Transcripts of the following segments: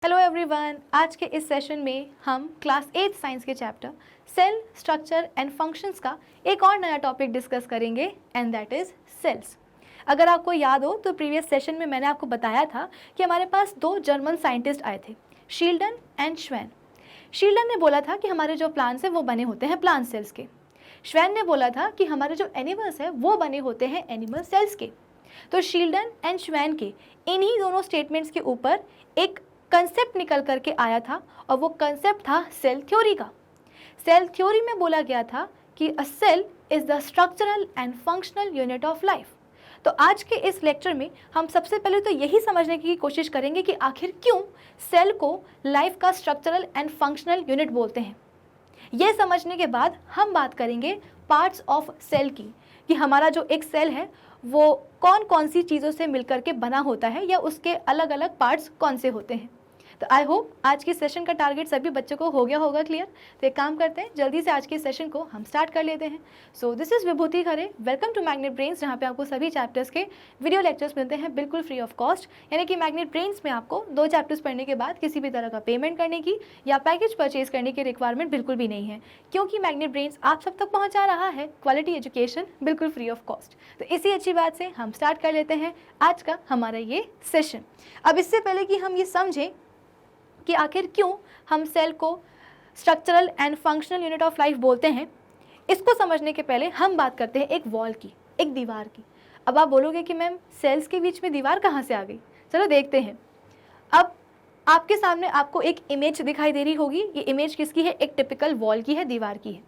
Hello everyone, आज के इस सेशन में हम क्लास 8 साइंस के chapter cell structure and functions का एक और नया टॉपिक डिस्कस करेंगे एंड दैट इज़ सेल्स। अगर आपको याद हो तो प्रीवियस सेशन में मैंने आपको बताया था कि हमारे पास दो जर्मन साइंटिस्ट आए थे, शील्डन एंड श्वेन। शील्डन ने बोला था कि हमारे जो प्लांट्स हैं वो बने होते हैं प्लांट सेल्स के। श्वेन ने बोला था कि हमारे जो एनिमल्स हैं वो बने होते हैं एनिमल सेल्स के। तो शील्डन एंड श्वेन के इन्हीं दोनों स्टेटमेंट्स के ऊपर एक कंसेप्ट निकल करके आया था और वो कंसेप्ट था सेल थ्योरी का। सेल थ्योरी में बोला गया था कि a cell is the structural and functional unit of life. तो आज के इस लेक्चर में हम सबसे पहले तो यही समझने की कोशिश करेंगे कि आखिर क्यों सेल को लाइफ का स्ट्रक्चरल एंड फंक्शनल यूनिट बोलते हैं। ये समझने के बाद हम बात करेंगे पार्ट्स ऑफ सेल की, कि हमारा जो एक सेल है वो कौन कौन सी चीज़ों से मिलकर के बना होता है या उसके अलग अलग पार्ट्स कौन से होते हैं। तो आई होप आज की सेशन का टारगेट सभी बच्चों को हो गया होगा क्लियर। तो एक काम करते हैं, जल्दी से आज के सेशन को हम स्टार्ट कर लेते हैं। So this is Vibhuti Khare, welcome to magnet brains, जहाँ पे आपको सभी चैप्टर्स के वीडियो लेक्चर्स मिलते हैं बिल्कुल फ्री ऑफ कॉस्ट। यानी कि मैग्नेट ब्रेन्स में आपको 2 चैप्टर्स पढ़ने के बाद किसी भी तरह का पेमेंट करने की या पैकेज परचेज करने की रिक्वायरमेंट बिल्कुल भी नहीं है, क्योंकि मैग्नेट ब्रेन्स आप सब तक पहुँचा रहा है क्वालिटी एजुकेशन बिल्कुल फ्री ऑफ कॉस्ट। तो इसी अच्छी बात से हम स्टार्ट कर लेते हैं आज का हमारा ये सेशन। अब इससे पहले कि हम ये समझें कि आखिर क्यों हम सेल को structural and functional unit of life बोलते हैं, इसको समझने के पहले हम बात करते हैं एक वॉल की, एक दीवार की। अब आप बोलोगे कि मैम सेल्स के बीच में दीवार कहाँ से आ गई, चलो देखते हैं। अब आपके सामने आपको एक इमेज दिखाई दे रही होगी। ये इमेज किसकी है? एक टिपिकल वॉल की है, दीवार की है।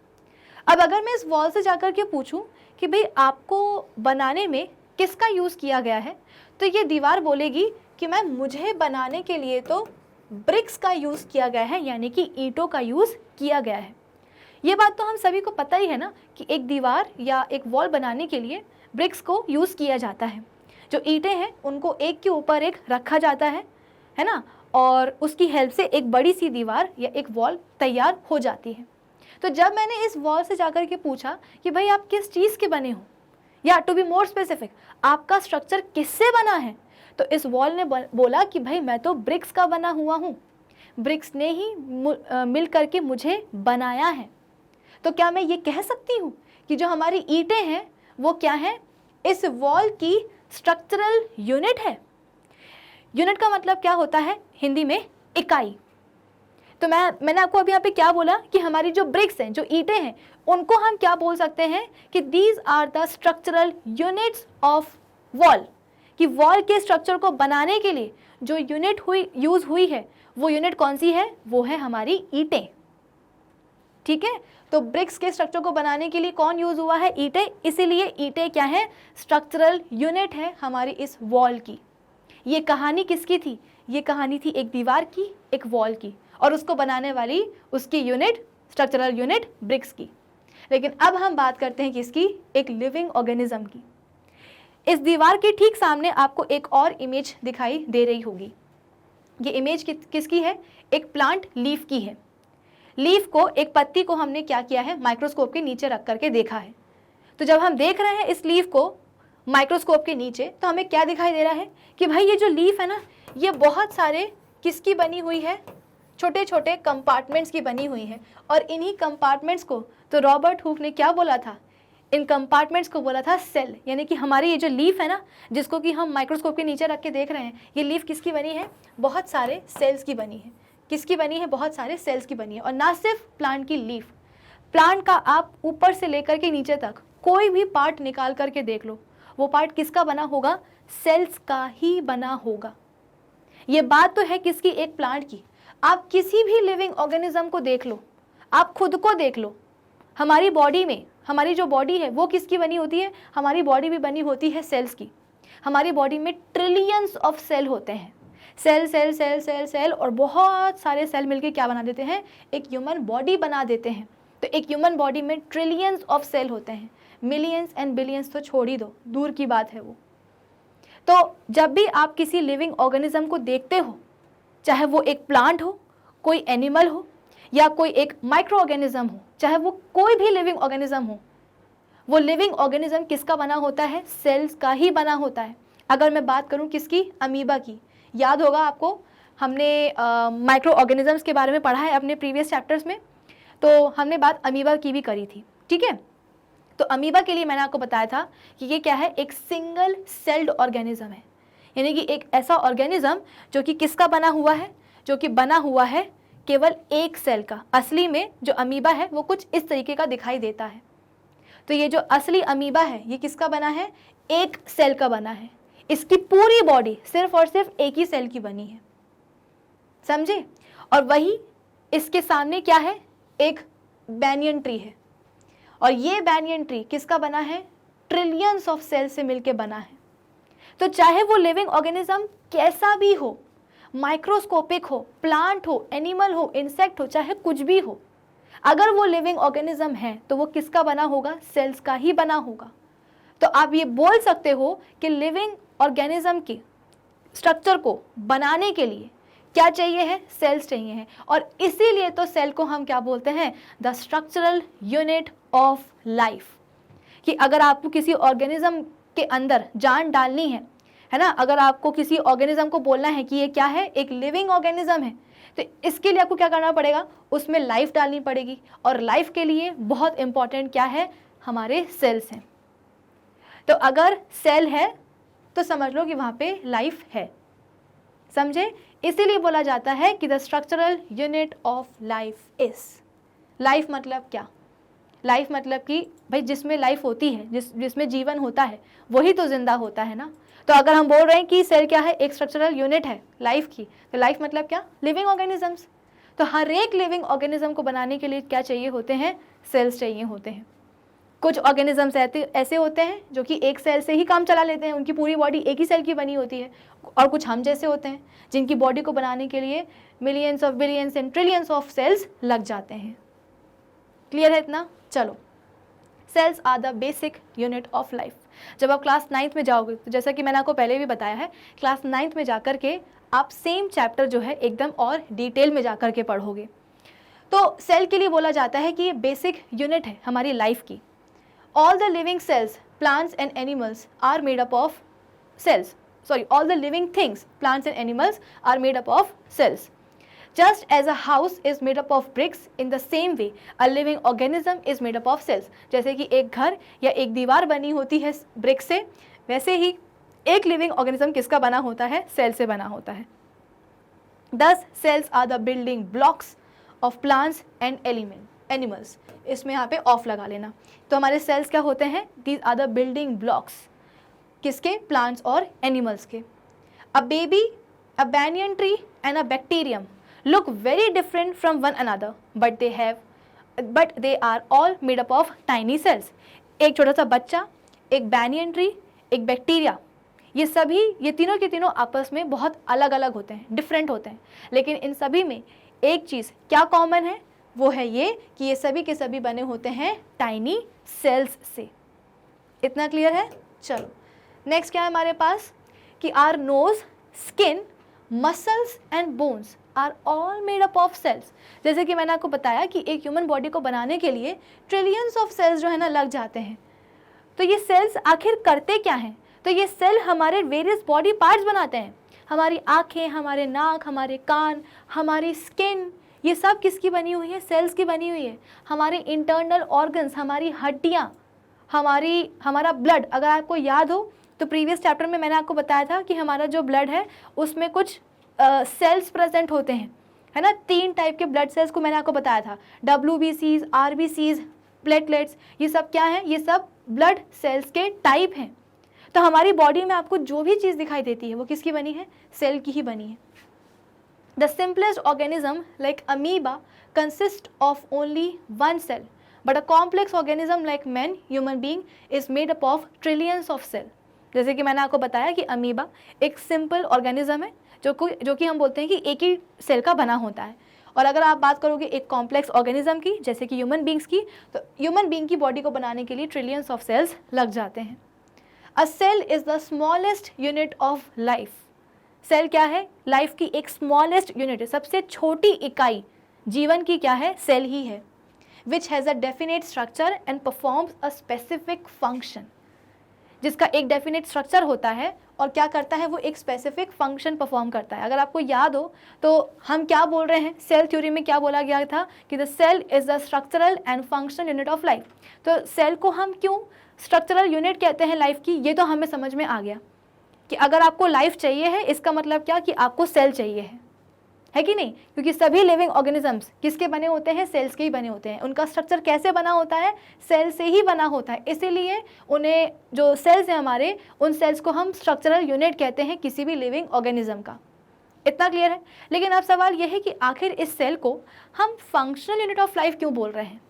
अब अगर मैं इस वॉल से जाकर के पूछूं कि भाई आपको बनाने में किसका यूज़ किया गया है, तो ये दीवार बोलेगी कि मैम मुझे बनाने के लिए तो ब्रिक्स का यूज़ किया गया है, यानी कि ईंटों का यूज़ किया गया है। ये बात तो हम सभी को पता ही है ना कि एक दीवार या एक वॉल बनाने के लिए ब्रिक्स को यूज़ किया जाता है। जो ईंटें हैं उनको एक के ऊपर एक रखा जाता है ना, और उसकी हेल्प से एक बड़ी सी दीवार या एक वॉल तैयार हो जाती है। तो जब मैंने इस वॉल से जाकर के पूछा कि भाई आप किस चीज़ के बने हो, या टू बी मोर स्पेसिफिक आपका स्ट्रक्चर किससे बना है, तो इस वॉल ने बोला कि भाई मैं तो ब्रिक्स का बना हुआ हूँ, ब्रिक्स ने ही मिल करके मुझे बनाया है। तो क्या मैं ये कह सकती हूँ कि जो हमारी ईंटें हैं वो क्या हैं? इस वॉल की स्ट्रक्चरल यूनिट है। यूनिट का मतलब क्या होता है हिंदी में? इकाई। तो मैंने आपको अभी यहाँ पे क्या बोला कि हमारी जो ब्रिक्स हैं, जो ईंटें हैं, उनको हम क्या बोल सकते हैं कि these are the structural units of wall. कि वॉल के स्ट्रक्चर को बनाने के लिए जो यूनिट यूज़ हुई है वो यूनिट कौन सी है? वो है हमारी ईंटें। ठीक है, तो ब्रिक्स के स्ट्रक्चर को बनाने के लिए कौन यूज़ हुआ है? ईंटें। इसीलिए ईंटें क्या है? स्ट्रक्चरल यूनिट है हमारी इस वॉल की। ये कहानी किसकी थी? ये कहानी थी एक दीवार की, एक वॉल की, और उसको बनाने वाली उसकी यूनिट, स्ट्रक्चरल यूनिट ब्रिक्स की। लेकिन अब हम बात करते हैं किसकी? एक लिविंग ऑर्गेनिज्म की। इस दीवार के ठीक सामने आपको एक और इमेज दिखाई दे रही होगी। ये इमेज किसकी है? एक प्लांट लीफ की है। लीफ को, एक पत्ती को हमने क्या किया है? माइक्रोस्कोप के नीचे रख करके देखा है। तो जब हम देख रहे हैं इस लीफ को माइक्रोस्कोप के नीचे, तो हमें क्या दिखाई दे रहा है कि भाई ये जो लीफ है ना, ये बहुत सारे किसकी बनी हुई है? छोटे छोटे कंपार्टमेंट्स की बनी हुई है। और इन्हीं कंपार्टमेंट्स को तो रॉबर्ट हुक ने क्या बोला था? इन कंपार्टमेंट्स को बोला था सेल। यानी कि हमारी ये जो लीफ है ना, जिसको कि हम माइक्रोस्कोप के नीचे रख के देख रहे हैं, ये लीफ किसकी बनी है? बहुत सारे सेल्स की बनी है। किसकी बनी है? बहुत सारे सेल्स की बनी है। और ना सिर्फ प्लांट की लीफ, प्लांट का आप ऊपर से लेकर के नीचे तक कोई भी पार्ट निकाल करके देख लो, वो पार्ट किसका बना होगा? सेल्स का ही बना होगा। ये बात तो है किसकी? एक प्लांट की। आप किसी भी लिविंग ऑर्गेनिज्म को देख लो, आप खुद को देख लो। हमारी बॉडी में, हमारी जो बॉडी है वो किसकी बनी होती है? हमारी बॉडी भी बनी होती है सेल्स की। हमारी बॉडी में ट्रिलियंस ऑफ सेल होते हैं। Cell cell cell cell cell और बहुत सारे सेल मिलके क्या बना देते हैं? एक ह्यूमन बॉडी बना देते हैं। तो एक ह्यूमन बॉडी में ट्रिलियंस ऑफ सेल होते हैं। मिलियंस एंड बिलियंस तो छोड़ ही दो, दूर की बात है वो। तो जब भी आप किसी लिविंग ऑर्गेनिज्म को देखते हो, चाहे वो एक प्लांट हो, कोई एनिमल हो, या कोई एक माइक्रो ऑर्गेनिज्म हो, चाहे वो कोई भी लिविंग ऑर्गेनिज्म हो, वो लिविंग ऑर्गेनिज्म किसका बना होता है? सेल्स का ही बना होता है। अगर मैं बात करूं किसकी? अमीबा की। याद होगा आपको हमने माइक्रो ऑर्गेनिजम्स के बारे में पढ़ा है अपने प्रीवियस चैप्टर्स में, तो हमने बात अमीबा की भी करी थी, ठीक है। तो अमीबा के लिए मैंने आपको बताया था कि ये क्या है, एक सिंगल सेल्ड ऑर्गेनिज्म है, यानी कि एक ऐसा ऑर्गेनिज्म जो कि किसका बना हुआ है, जो कि बना हुआ है केवल एक सेल का। असली में जो अमीबा है वो कुछ इस तरीके का दिखाई देता है। तो ये जो असली अमीबा है ये किसका बना है, एक सेल का बना है। इसकी पूरी बॉडी सिर्फ और सिर्फ एक ही सेल की बनी है, समझे। और वही इसके सामने क्या है, एक बैनियन ट्री है, और ये बैनियन ट्री किसका बना है, ट्रिलियंस ऑफ सेल से मिलके बना है। तो चाहे वो लिविंग ऑर्गेनिज्म कैसा भी हो, माइक्रोस्कोपिक हो, प्लांट हो, एनिमल हो, इंसेक्ट हो, चाहे कुछ भी हो, अगर वो लिविंग ऑर्गेनिज्म है तो वो किसका बना होगा, सेल्स का ही बना होगा। तो आप ये बोल सकते हो कि लिविंग ऑर्गेनिज्म की स्ट्रक्चर को बनाने के लिए क्या चाहिए है, सेल्स चाहिए हैं। और इसीलिए तो सेल को हम क्या बोलते हैं, the structural unit of life. कि अगर आपको किसी ऑर्गेनिज्म के अंदर जान डालनी है ना, अगर आपको किसी ऑर्गेनिज्म को बोलना है कि ये क्या है, एक लिविंग ऑर्गेनिज्म है, तो इसके लिए आपको क्या करना पड़ेगा, उसमें लाइफ डालनी पड़ेगी। और लाइफ के लिए बहुत इंपॉर्टेंट क्या है, हमारे सेल्स हैं। तो अगर सेल है तो समझ लो कि वहाँ पे लाइफ है, समझे। इसीलिए बोला जाता है कि the structural unit of life is. Life मतलब क्या, लाइफ मतलब कि भाई जिसमें लाइफ होती है, जिसमें जीवन होता है, वही तो जिंदा होता है ना। तो अगर हम बोल रहे हैं कि सेल क्या है, एक स्ट्रक्चरल यूनिट है लाइफ की, तो लाइफ मतलब क्या, लिविंग ऑर्गेनिजम्स। तो हर एक लिविंग ऑर्गेनिज्म को बनाने के लिए क्या चाहिए होते हैं, सेल्स चाहिए होते हैं। कुछ ऑर्गेनिजम्स ऐसे होते हैं जो कि एक सेल से ही काम चला लेते हैं, उनकी पूरी बॉडी एक ही सेल की बनी होती है। और कुछ हम जैसे होते हैं जिनकी बॉडी को बनाने के लिए millions of, billions and trillions of cells लग जाते हैं। क्लियर है इतना। चलो, cells are the basic unit of life. जब आप क्लास 9th में जाओगे, तो जैसा कि मैंने आपको पहले भी बताया है, क्लास 9th में जाकर के आप सेम चैप्टर जो है एकदम और डिटेल में जाकर के पढ़ोगे। तो सेल के लिए बोला जाता है कि ये बेसिक यूनिट है हमारी लाइफ की। All the living cells, plants and animals are made up of cells. Sorry, all the living things, plants and animals are made up of cells. Just as a house is made up of bricks, in the same way, a living organism is made up of cells. जैसे कि एक घर या एक दीवार बनी होती है ब्रिक से, वैसे ही एक लिविंग ऑर्गेनिज्म किसका बना होता है, सेल से बना होता है। Thus, cells are the building blocks of plants and animals. इसमें यहाँ पे ऑफ लगा लेना। तो हमारे सेल्स क्या होते हैं, these are the building blocks, किसके, प्लांट्स और एनिमल्स के। A baby, a banyan tree and a bacterium look very different from one another, but they are all made up of tiny cells. एक छोटा सा बच्चा, एक banyan ट्री, एक bacteria, ये तीनों के तीनों आपस में बहुत अलग अलग होते हैं, डिफरेंट होते हैं, लेकिन इन सभी में एक चीज़ क्या कॉमन है, वो है ये कि ये सभी के सभी बने होते हैं टाइनी सेल्स से। इतना क्लियर है। चलो, नेक्स्ट क्या है हमारे पास कि are nose, skin, muscles and bones are all made up of cells. जैसे कि मैंने आपको बताया कि एक ह्यूमन बॉडी को बनाने के लिए ट्रिलियंस ऑफ सेल्स जो है ना लग जाते हैं। तो ये सेल्स आखिर करते क्या हैं, तो ये सेल हमारे वेरियस बॉडी पार्ट्स बनाते हैं। हमारी आँखें, हमारे नाक, हमारे कान, हमारी स्किन, ये सब किसकी बनी हुई है, सेल्स की बनी हुई है। हमारे इंटरनल ऑर्गन्स, हमारी हड्डियाँ, हमारा ब्लड, अगर आपको याद हो तो प्रीवियस चैप्टर में मैंने आपको बताया था कि हमारा जो ब्लड है उसमें कुछ सेल्स प्रेजेंट होते हैं, है ना। 3 टाइप के ब्लड सेल्स को मैंने आपको बताया था, WBCs, RBCs, प्लेटलेट्स। ये सब क्या है, ये सब ब्लड सेल्स के टाइप हैं। तो हमारी बॉडी में आपको जो भी चीज़ दिखाई देती है वो किसकी बनी है, सेल की ही बनी है। The simplest organism like amoeba consists of only one cell, but a complex organism like man, human being, is made up of trillions of cells. जैसे कि मैंने आपको बताया कि अमीबा एक सिंपल ऑर्गेनिज्म है जो कि हम बोलते हैं कि एक ही सेल का बना होता है। और अगर आप बात करोगे एक कॉम्प्लेक्स ऑर्गेनिज्म की, जैसे कि ह्यूमन बींग्स की, तो ह्यूमन बींग की बॉडी को बनाने के लिए ट्रिलियंस ऑफ सेल्स लग जाते हैं। A cell is the smallest unit of life. Cell क्या है, लाइफ की एक स्मॉलेस्ट यूनिट है, सबसे छोटी इकाई जीवन की क्या है, सेल ही है। Which has a definite structure and performs a specific function. जिसका एक डेफिनेट स्ट्रक्चर होता है और क्या करता है, वो एक स्पेसिफिक फंक्शन परफॉर्म करता है। अगर आपको याद हो तो हम क्या बोल रहे हैं, सेल थ्योरी में क्या बोला गया था कि the cell is the structural and functional unit of life. तो सेल को हम क्यों स्ट्रक्चरल यूनिट कहते हैं लाइफ की, ये तो हमें समझ में आ गया कि अगर आपको लाइफ चाहिए है इसका मतलब क्या कि आपको सेल चाहिए है कि नहीं, क्योंकि सभी लिविंग ऑर्गेनिजम्स किसके बने होते हैं, सेल्स के ही बने होते हैं। उनका स्ट्रक्चर कैसे बना होता है, सेल से ही बना होता है, इसीलिए उन्हें जो सेल्स हैं हमारे, उन सेल्स को हम स्ट्रक्चरल यूनिट कहते हैं किसी भी लिविंग ऑर्गेनिज्म का। इतना क्लियर है। लेकिन अब सवाल यह है कि आखिर इस सेल को हम फंक्शनल यूनिट ऑफ लाइफ क्यों बोल रहे हैं।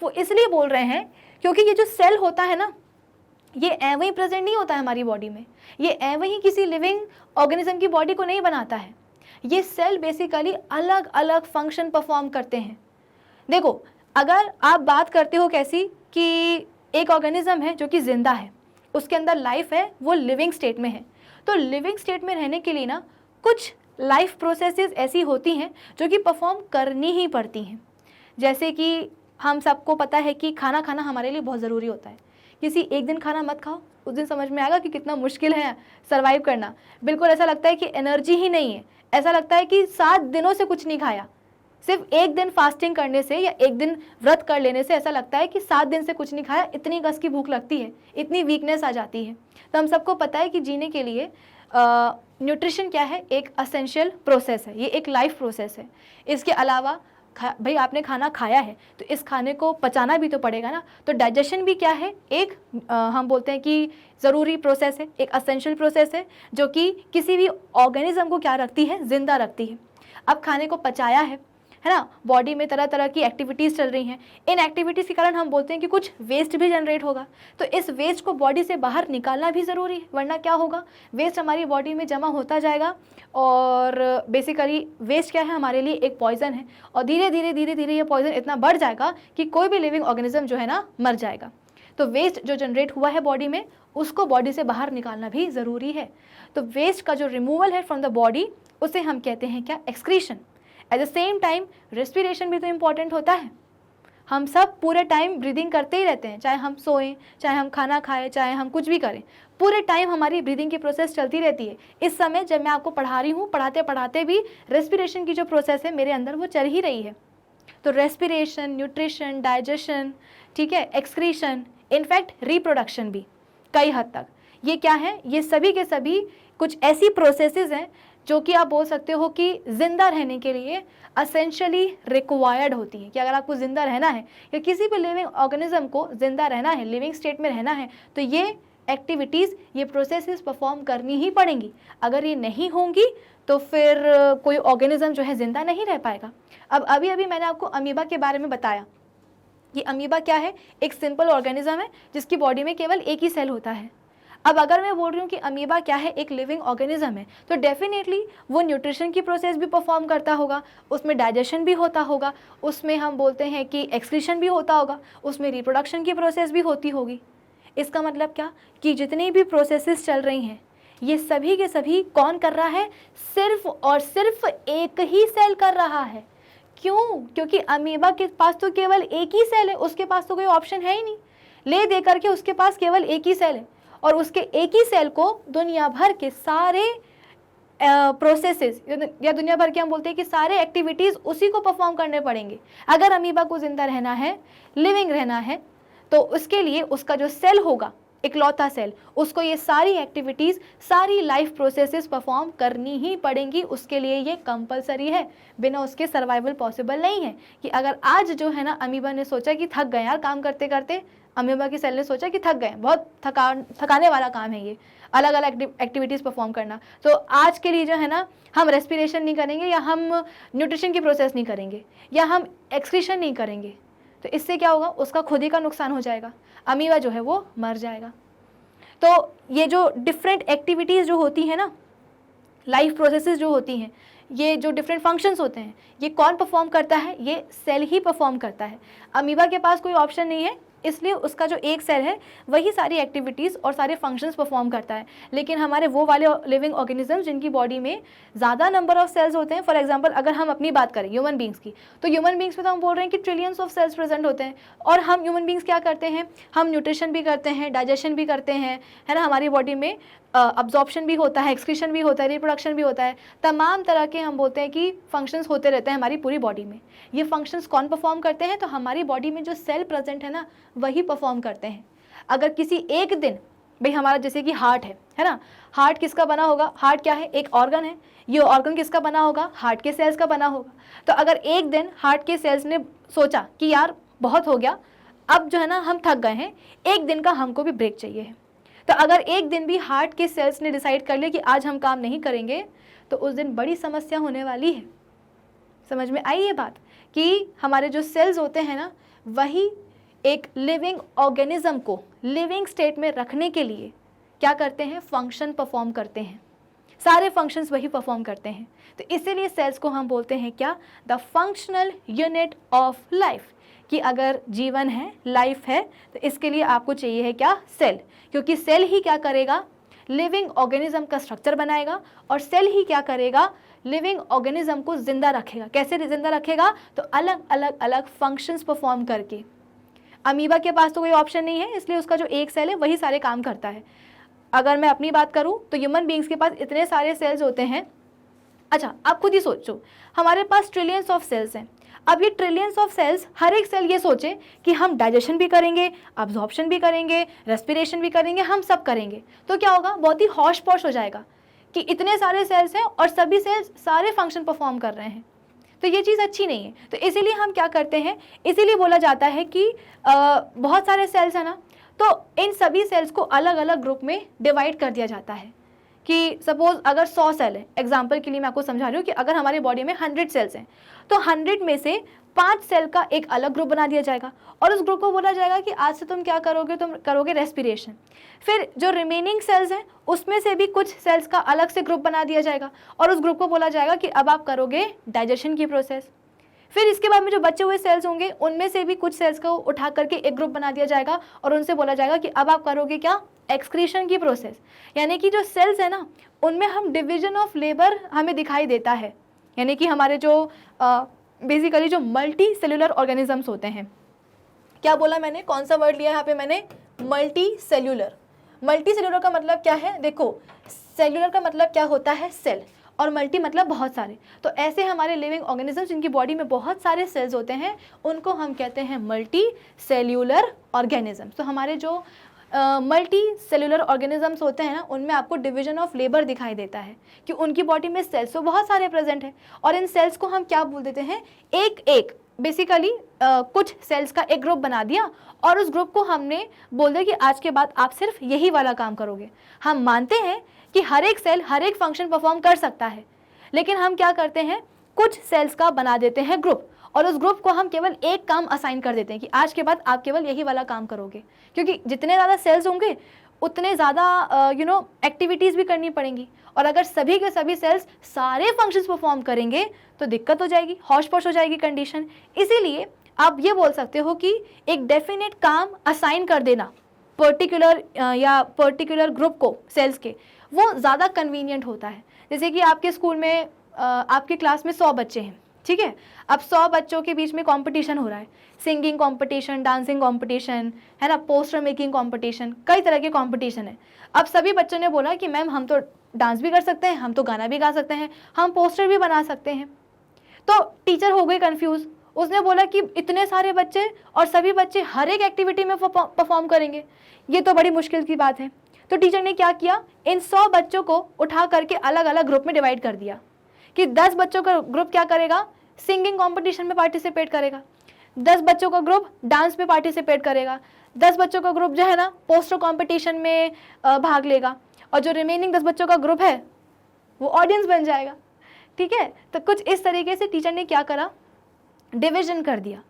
वो इसलिए बोल रहे हैं क्योंकि ये जो सेल होता है ना, ये एवं ही प्रेजेंट नहीं होता है हमारी बॉडी में, ये एवं ही किसी लिविंग ऑर्गेनिज्म की बॉडी को नहीं बनाता है। ये सेल बेसिकली अलग अलग फंक्शन परफॉर्म करते हैं। देखो, अगर आप बात करते हो कैसी कि एक ऑर्गेनिज्म है जो कि जिंदा है, उसके अंदर लाइफ है, वो लिविंग स्टेट में है, तो लिविंग स्टेट में रहने के लिए ना कुछ लाइफ प्रोसेसेस ऐसी होती हैं जो कि परफॉर्म करनी ही पड़ती हैं। जैसे कि हम सबको पता है कि खाना खाना हमारे लिए बहुत ज़रूरी होता है। किसी एक दिन खाना मत खाओ, उस दिन समझ में आएगा कि कितना मुश्किल है सर्वाइव करना। बिल्कुल ऐसा लगता है कि एनर्जी ही नहीं है, ऐसा लगता है कि 7 दिनों से कुछ नहीं खाया। सिर्फ एक दिन फास्टिंग करने से या एक दिन व्रत कर लेने से ऐसा लगता है कि 7 दिन से कुछ नहीं खाया, इतनी कस की भूख लगती है, इतनी वीकनेस आ जाती है। तो हम सबको पता है कि जीने के लिए न्यूट्रिशन क्या है, एक असेंशियल प्रोसेस है, ये एक लाइफ प्रोसेस है। इसके अलावा भाई आपने खाना खाया है तो इस खाने को पचाना भी तो पड़ेगा ना, तो डाइजेशन भी क्या है, एक हम बोलते हैं कि ज़रूरी प्रोसेस है, एक असेंशियल प्रोसेस है जो कि किसी भी ऑर्गेनिज्म को क्या रखती है, जिंदा रखती है। अब खाने को पचाया है ना, बॉडी में तरह तरह की एक्टिविटीज़ चल रही हैं, इन एक्टिविटीज़ के कारण हम बोलते हैं कि कुछ वेस्ट भी जनरेट होगा, तो इस वेस्ट को बॉडी से बाहर निकालना भी ज़रूरी है, वरना क्या होगा, वेस्ट हमारी बॉडी में जमा होता जाएगा और बेसिकली वेस्ट क्या है, हमारे लिए एक पॉइज़न है और धीरे धीरे ये पॉइज़न इतना बढ़ जाएगा कि कोई भी लिविंग ऑर्गेनिज्म जो है ना मर जाएगा। तो वेस्ट जो जनरेट हुआ है बॉडी में, उसको बॉडी से बाहर निकालना भी ज़रूरी है। तो वेस्ट का जो रिमूवल है फ्रॉम द बॉडी, उसे हम कहते हैं क्या, excretion. At the same time respiration भी तो इम्पॉर्टेंट होता है। हम सब पूरे टाइम ब्रीदिंग करते ही रहते हैं, चाहे हम सोएं, चाहे हम खाना खाएं, चाहे हम कुछ भी करें, पूरे टाइम हमारी ब्रीदिंग की प्रोसेस चलती रहती है। इस समय जब मैं आपको पढ़ा रही हूँ, पढ़ाते पढ़ाते भी रेस्पिरेशन की जो प्रोसेस है मेरे अंदर वो चल ही रही है। तो रेस्पिरेशन, न्यूट्रिशन, डाइजेशन, ठीक है, एक्सक्रीशन, इनफैक्ट रिप्रोडक्शन भी कई हद तक, ये क्या है, ये सभी के सभी कुछ ऐसी प्रोसेसेस हैं जो कि आप बोल सकते हो कि जिंदा रहने के लिए असेंशियली रिक्वायर्ड होती है। कि अगर आपको ज़िंदा रहना है या किसी भी लिविंग ऑर्गेनिज्म को ज़िंदा रहना है, लिविंग स्टेट में रहना है, तो ये एक्टिविटीज़, ये प्रोसेसेस परफॉर्म करनी ही पड़ेंगी। अगर ये नहीं होंगी तो फिर कोई ऑर्गेनिज्म जो है ज़िंदा नहीं रह पाएगा। अब अभी मैंने आपको अमीबा के बारे में बताया। ये अमीबा क्या है, एक सिंपल ऑर्गेनिज्म है जिसकी बॉडी में केवल एक ही सेल होता है। अब अगर मैं बोल रही हूँ कि अमीबा क्या है, एक लिविंग ऑर्गेनिज्म है, तो डेफिनेटली वो न्यूट्रिशन की प्रोसेस भी परफॉर्म करता होगा, उसमें डाइजेशन भी होता होगा, उसमें हम बोलते हैं कि एक्सक्रीशन भी होता होगा, उसमें रिप्रोडक्शन की प्रोसेस भी होती होगी। इसका मतलब क्या कि जितनी भी प्रोसेसेस चल रही हैं, ये सभी के सभी कौन कर रहा है, सिर्फ और सिर्फ एक ही सेल कर रहा है। क्यों? क्योंकि अमीबा के पास तो केवल एक ही सेल है, उसके पास तो कोई ऑप्शन है ही नहीं, ले दे करके उसके पास केवल एक ही सेल है और उसके एक ही सेल को दुनिया भर के सारे प्रोसेसेस या दुनिया भर के हम बोलते हैं कि सारे एक्टिविटीज़ उसी को परफॉर्म करने पड़ेंगे। अगर अमीबा को जिंदा रहना है, लिविंग रहना है, तो उसके लिए उसका जो सेल होगा, इकलौता सेल, उसको ये सारी एक्टिविटीज़, सारी लाइफ प्रोसेसेस परफॉर्म करनी ही पड़ेंगी। उसके लिए ये कंपलसरी है, बिना उसके सर्वाइवल पॉसिबल नहीं है। कि अगर आज जो है ना अमीबा ने सोचा कि थक गए यार काम करते करते, अमीबा की सेल ने सोचा कि थक गए, बहुत थकाने वाला काम है ये, अलग अलग एक्टिविटीज़ परफॉर्म करना, तो आज के लिए जो है ना हम रेस्पिरेशन नहीं करेंगे, या हम न्यूट्रिशन की प्रोसेस नहीं करेंगे, या हम एक्सक्रीशन नहीं करेंगे, तो इससे क्या होगा, उसका खुद ही का नुकसान हो जाएगा, अमीबा जो है वो मर जाएगा। तो ये जो डिफरेंट एक्टिविटीज़ जो होती हैं ना, लाइफ प्रोसेसेस जो होती हैं, ये जो डिफरेंट फंक्शंस होते हैं, ये कौन परफॉर्म करता है, ये सेल ही परफॉर्म करता है। अमीबा के पास कोई ऑप्शन नहीं है इसलिए उसका जो एक सेल है वही सारी एक्टिविटीज़ और सारे फंक्शंस परफॉर्म करता है। लेकिन हमारे वो वाले लिविंग ऑर्गेनिज्म जिनकी बॉडी में ज़्यादा नंबर ऑफ सेल्स होते हैं, फॉर एग्जांपल अगर हम अपनी बात करें ह्यूमन बींग्स की, तो ह्यूमन बींग्स में तो हम बोल रहे हैं कि ट्रिलियंस ऑफ सेल्स प्रेजेंट होते हैं। और हम ह्यूमन बींग्स क्या करते हैं, हम न्यूट्रिशन भी करते हैं, डाइजेशन भी करते हैं, है ना, हमारी बॉडी में अब्जॉर्प्शन भी होता है, एक्सक्रीशन भी होता है, रिप्रोडक्शन भी होता है, तमाम तरह के हम बोलते हैं कि फंक्शंस होते रहते हैं हमारी पूरी बॉडी में। ये फंक्शंस कौन परफॉर्म करते हैं, तो हमारी बॉडी में जो सेल प्रेजेंट है ना वही परफॉर्म करते हैं। अगर किसी एक दिन भाई हमारा जैसे कि हार्ट है ना, हार्ट किसका बना होगा, हार्ट क्या है, एक ऑर्गन है, ये ऑर्गन किसका बना होगा, हार्ट के सेल्स का बना होगा। तो अगर एक दिन हार्ट के सेल्स ने सोचा कि यार बहुत हो गया, अब जो है ना हम थक गए हैं, एक दिन का हमको भी ब्रेक चाहिए है, तो अगर एक दिन भी हार्ट के सेल्स ने डिसाइड कर लिया कि आज हम काम नहीं करेंगे, तो उस दिन बड़ी समस्या होने वाली है। समझ में आई ये बात कि हमारे जो सेल्स होते हैं ना, वही एक लिविंग ऑर्गेनिज्म को लिविंग स्टेट में रखने के लिए क्या करते हैं, फंक्शन परफॉर्म करते हैं, सारे फंक्शंस वही परफॉर्म करते हैं। तो इसीलिए सेल्स को हम बोलते हैं क्या, the functional unit of life, कि अगर जीवन है, लाइफ है, तो इसके लिए आपको चाहिए है क्या, सेल, क्योंकि सेल ही क्या करेगा, लिविंग ऑर्गेनिज्म का स्ट्रक्चर बनाएगा, और सेल ही क्या करेगा, लिविंग ऑर्गेनिज्म को जिंदा रखेगा। कैसे जिंदा रखेगा, तो अलग अलग अलग फंक्शंस परफॉर्म करके। अमीबा के पास तो कोई ऑप्शन नहीं है, इसलिए उसका जो एक सेल है वही सारे काम करता है। अगर मैं अपनी बात करूं तो ह्यूमन बींग्स के पास इतने सारे सेल्स होते हैं। अच्छा, आप खुद ही सोचो, हमारे पास ट्रिलियंस ऑफ सेल्स हैं। अब ये ट्रिलियंस ऑफ सेल्स, हर एक सेल ये सोचे कि हम डाइजेशन भी करेंगे, अब्जॉर्प्शन भी करेंगे, रेस्पिरेशन भी करेंगे, हम सब करेंगे, तो क्या होगा, बहुत ही हौश पौश हो जाएगा कि इतने सारे सेल्स हैं और सभी सेल्स सारे फंक्शन परफॉर्म कर रहे हैं। तो ये चीज़ अच्छी नहीं है। तो इसीलिए हम क्या करते हैं, इसीलिए बोला जाता है कि बहुत सारे सेल्स हैं ना, तो इन सभी सेल्स को अलग अलग ग्रुप में डिवाइड कर दिया जाता है। कि सपोज अगर 100 सेल है, एग्जाम्पल के लिए मैं आपको समझा रही हूँ कि अगर हमारी बॉडी में 100 सेल्स हैं, तो 100 में से 5 सेल का एक अलग ग्रुप बना दिया जाएगा, और उस ग्रुप को बोला जाएगा कि आज से तुम क्या करोगे, तुम करोगे रेस्पिरेशन। फिर जो रिमेनिंग सेल्स हैं उसमें से भी कुछ सेल्स का अलग से ग्रुप बना दिया जाएगा, और उस ग्रुप को बोला जाएगा कि अब आप करोगे डाइजेशन की प्रोसेस। फिर इसके बाद में जो बचे हुए सेल्स होंगे उनमें से भी कुछ सेल्स को उठा करके एक ग्रुप बना दिया जाएगा, और उनसे बोला जाएगा कि अब आप करोगे क्या, एक्सक्रीशन की प्रोसेस। यानी कि जो सेल्स है ना, उनमें हम डिवीजन ऑफ लेबर हमें दिखाई देता है। यानी कि हमारे जो बेसिकली जो मल्टी सेलुलर ऑर्गेनिजम्स होते हैं, क्या बोला मैंने, कौन सा वर्ड लिया यहाँ पे मैंने, मल्टी सेलुलर। मल्टी सेलुलर का मतलब क्या है, देखो सेलुलर का मतलब क्या होता है, सेल, और मल्टी मतलब बहुत सारे। तो ऐसे हमारे लिविंग ऑर्गेनिजम्स जिनकी बॉडी में बहुत सारे सेल्स होते हैं उनको हम कहते हैं मल्टी सेल्यूलर ऑर्गेनिजम्स। तो हमारे जो मल्टी सेलुलर ऑर्गेनिजम्स होते हैं ना, उनमें आपको डिवीजन ऑफ लेबर दिखाई देता है कि उनकी बॉडी में सेल्स तो बहुत सारे प्रेजेंट हैं, और इन सेल्स को हम क्या बोल देते हैं, एक एक बेसिकली कुछ सेल्स का एक ग्रुप बना दिया, और उस ग्रुप को हमने बोल दिया कि आज के बाद आप सिर्फ यही वाला काम करोगे। हम मानते हैं कि हर एक सेल हर एक फंक्शन परफॉर्म कर सकता है, लेकिन हम क्या करते हैं, कुछ सेल्स का बना देते हैं ग्रुप, और उस ग्रुप को हम केवल एक काम असाइन कर देते हैं कि आज के बाद आप केवल यही वाला काम करोगे। क्योंकि जितने ज़्यादा सेल्स होंगे उतने ज़्यादा एक्टिविटीज़ भी करनी पड़ेंगी, और अगर सभी के सभी सेल्स सारे फंक्शंस परफॉर्म करेंगे तो दिक्कत हो जाएगी, हौश पौश हो जाएगी कंडीशन। इसीलिए आप ये बोल सकते हो कि एक डेफिनेट काम असाइन कर देना पर्टिकुलर ग्रुप को सेल्स के, वो ज़्यादा कन्वीनियंट होता है। जैसे कि आपके स्कूल में आपके क्लास में 100 बच्चे हैं, ठीक है, अब 100 बच्चों के बीच में कंपटीशन हो रहा है, सिंगिंग कंपटीशन, डांसिंग कंपटीशन, है ना, पोस्टर मेकिंग कंपटीशन, कई तरह के कंपटीशन है। अब सभी बच्चों ने बोला कि मैम हम तो डांस भी कर सकते हैं, हम तो गाना भी गा सकते हैं, हम पोस्टर भी बना सकते हैं। तो टीचर हो गई कंफ्यूज, उसने बोला कि इतने सारे बच्चे और सभी बच्चे हर एक एक्टिविटी में परफॉर्म करेंगे, ये तो बड़ी मुश्किल की बात है। तो टीचर ने क्या किया, इन 100 बच्चों को उठा करके अलग अलग ग्रुप में डिवाइड कर दिया कि 10 बच्चों का ग्रुप क्या करेगा, सिंगिंग कंपटीशन में पार्टिसिपेट करेगा, 10 बच्चों का ग्रुप डांस में पार्टिसिपेट करेगा, 10 बच्चों का ग्रुप जो है ना पोस्टर कंपटीशन में भाग लेगा, और जो रिमेनिंग 10 बच्चों का ग्रुप है वो ऑडियंस बन जाएगा। ठीक है, तो कुछ इस तरीके से टीचर ने क्या करा, डिवीजन कर दिया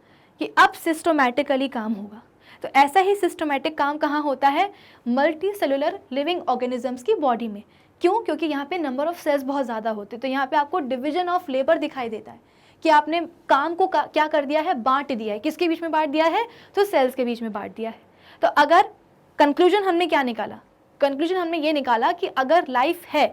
कि अब सिस्टमैटिकली काम होगा। तो ऐसा ही सिस्टमैटिक काम कहाँ होता है, मल्टी सेलुलर लिविंग ऑर्गेनिजम्स की बॉडी में। क्यों, क्योंकि यहाँ पे नंबर ऑफ सेल्स बहुत ज़्यादा होते हैं, तो यहाँ पे आपको डिवीजन ऑफ लेबर दिखाई देता है कि आपने काम को क्या कर दिया है, बांट दिया है। किसके बीच में बांट दिया है, तो सेल्स के बीच में बांट दिया है। तो अगर कंक्लूजन हमने क्या निकाला, कंक्लूजन हमने ये निकाला कि अगर लाइफ है,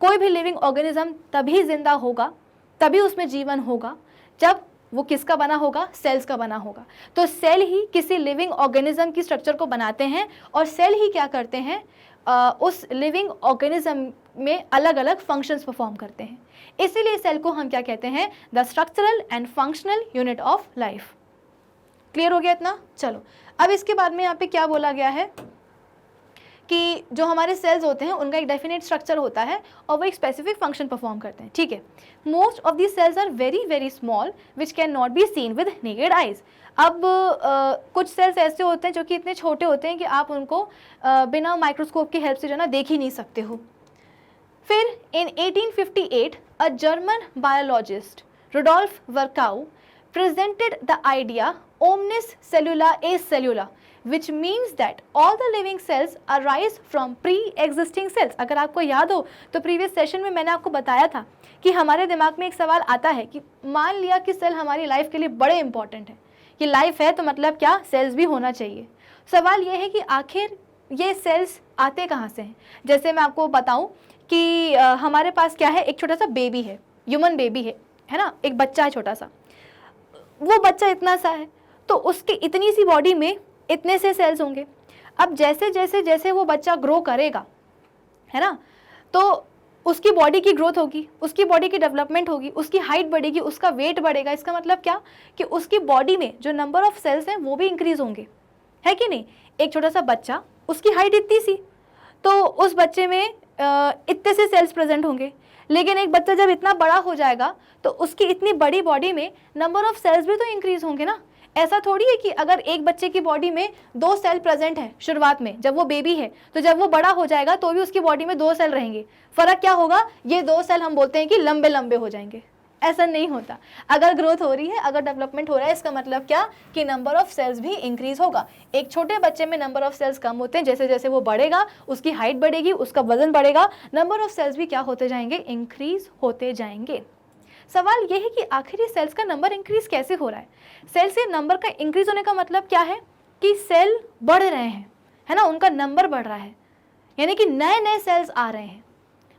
कोई भी लिविंग ऑर्गेनिज्म तभी जिंदा होगा, तभी उसमें जीवन होगा जब वो किसका बना होगा, सेल्स का बना होगा। तो सेल ही किसी लिविंग ऑर्गेनिज्म की स्ट्रक्चर को बनाते हैं और सेल ही क्या करते हैं, उस लिविंग ऑर्गेनिज्म में अलग अलग फंक्शंस परफॉर्म करते हैं। इसीलिए सेल को हम क्या कहते हैं, the structural and functional unit of life. Clear हो गया इतना? चलो अब इसके बाद में यहाँ पे क्या बोला गया है कि जो हमारे सेल्स होते हैं उनका एक डेफिनेट स्ट्रक्चर होता है और वो एक स्पेसिफिक फंक्शन परफॉर्म करते हैं। ठीक है, most of these cells are very very small which can not be seen with naked eyes. अब कुछ सेल्स ऐसे होते हैं जो कि इतने छोटे होते हैं कि आप उनको बिना माइक्रोस्कोप की हेल्प से जो है ना देख ही नहीं सकते हो। फिर in 1858 a German biologist Rudolf Virchow presented the idea omnis cellula is cellula, which means that all the living cells arise from pre-existing cells। अगर आपको याद हो तो प्रीवियस सेशन में मैंने आपको बताया था कि हमारे दिमाग में एक सवाल आता है कि मान लिया कि सेल हमारी लाइफ के लिए बड़े इंपॉर्टेंट है, कि लाइफ है तो मतलब क्या, सेल्स भी होना चाहिए। सवाल ये है कि आखिर ये सेल्स आते कहाँ से हैं। जैसे मैं आपको बताऊँ कि हमारे पास क्या है, एक छोटा सा बेबी है, ह्यूमन बेबी है ना, एक बच्चा है छोटा सा। वो बच्चा इतना सा है तो उसकी इतनी सी बॉडी में इतने से सेल्स होंगे। अब जैसे जैसे जैसे वो बच्चा ग्रो करेगा, है ना, तो उसकी बॉडी की ग्रोथ होगी, उसकी बॉडी की डेवलपमेंट होगी, उसकी हाइट बढ़ेगी, उसका वेट बढ़ेगा। इसका मतलब क्या कि उसकी बॉडी में जो नंबर ऑफ सेल्स हैं वो भी इंक्रीज होंगे, है कि नहीं। एक छोटा सा बच्चा, उसकी हाइट इतनी सी, तो उस बच्चे में इतने से सेल्स प्रेजेंट होंगे। लेकिन एक बच्चा जब इतना बड़ा हो जाएगा तो उसकी इतनी बड़ी बॉडी में नंबर ऑफ सेल्स भी तो इंक्रीज होंगे ना। ऐसा थोड़ी है कि अगर एक बच्चे की बॉडी में 2 सेल प्रेजेंट है शुरुआत में जब वो बेबी है, तो जब वो बड़ा हो जाएगा तो भी उसकी बॉडी में 2 सेल रहेंगे। फर्क क्या होगा, ये 2 सेल हम बोलते हैं कि लंबे लंबे हो जाएंगे। ऐसा नहीं होता। अगर ग्रोथ हो रही है, अगर डेवलपमेंट हो रहा है, इसका मतलब क्या कि नंबर ऑफ सेल्स भी इंक्रीज होगा। एक छोटे बच्चे में नंबर ऑफ सेल्स कम होते हैं, जैसे जैसे वो बढ़ेगा उसकी हाइट बढ़ेगी, उसका वजन बढ़ेगा, नंबर ऑफ सेल्स भी क्या होते जाएंगे, इंक्रीज होते जाएंगे। सवाल ये है कि आखिर ये सेल्स का नंबर इंक्रीज कैसे हो रहा है। सेल से नंबर का इंक्रीज होने का मतलब क्या है कि सेल बढ़ रहे हैं, है ना, उनका नंबर बढ़ रहा है, यानी कि नए नए सेल्स आ रहे हैं।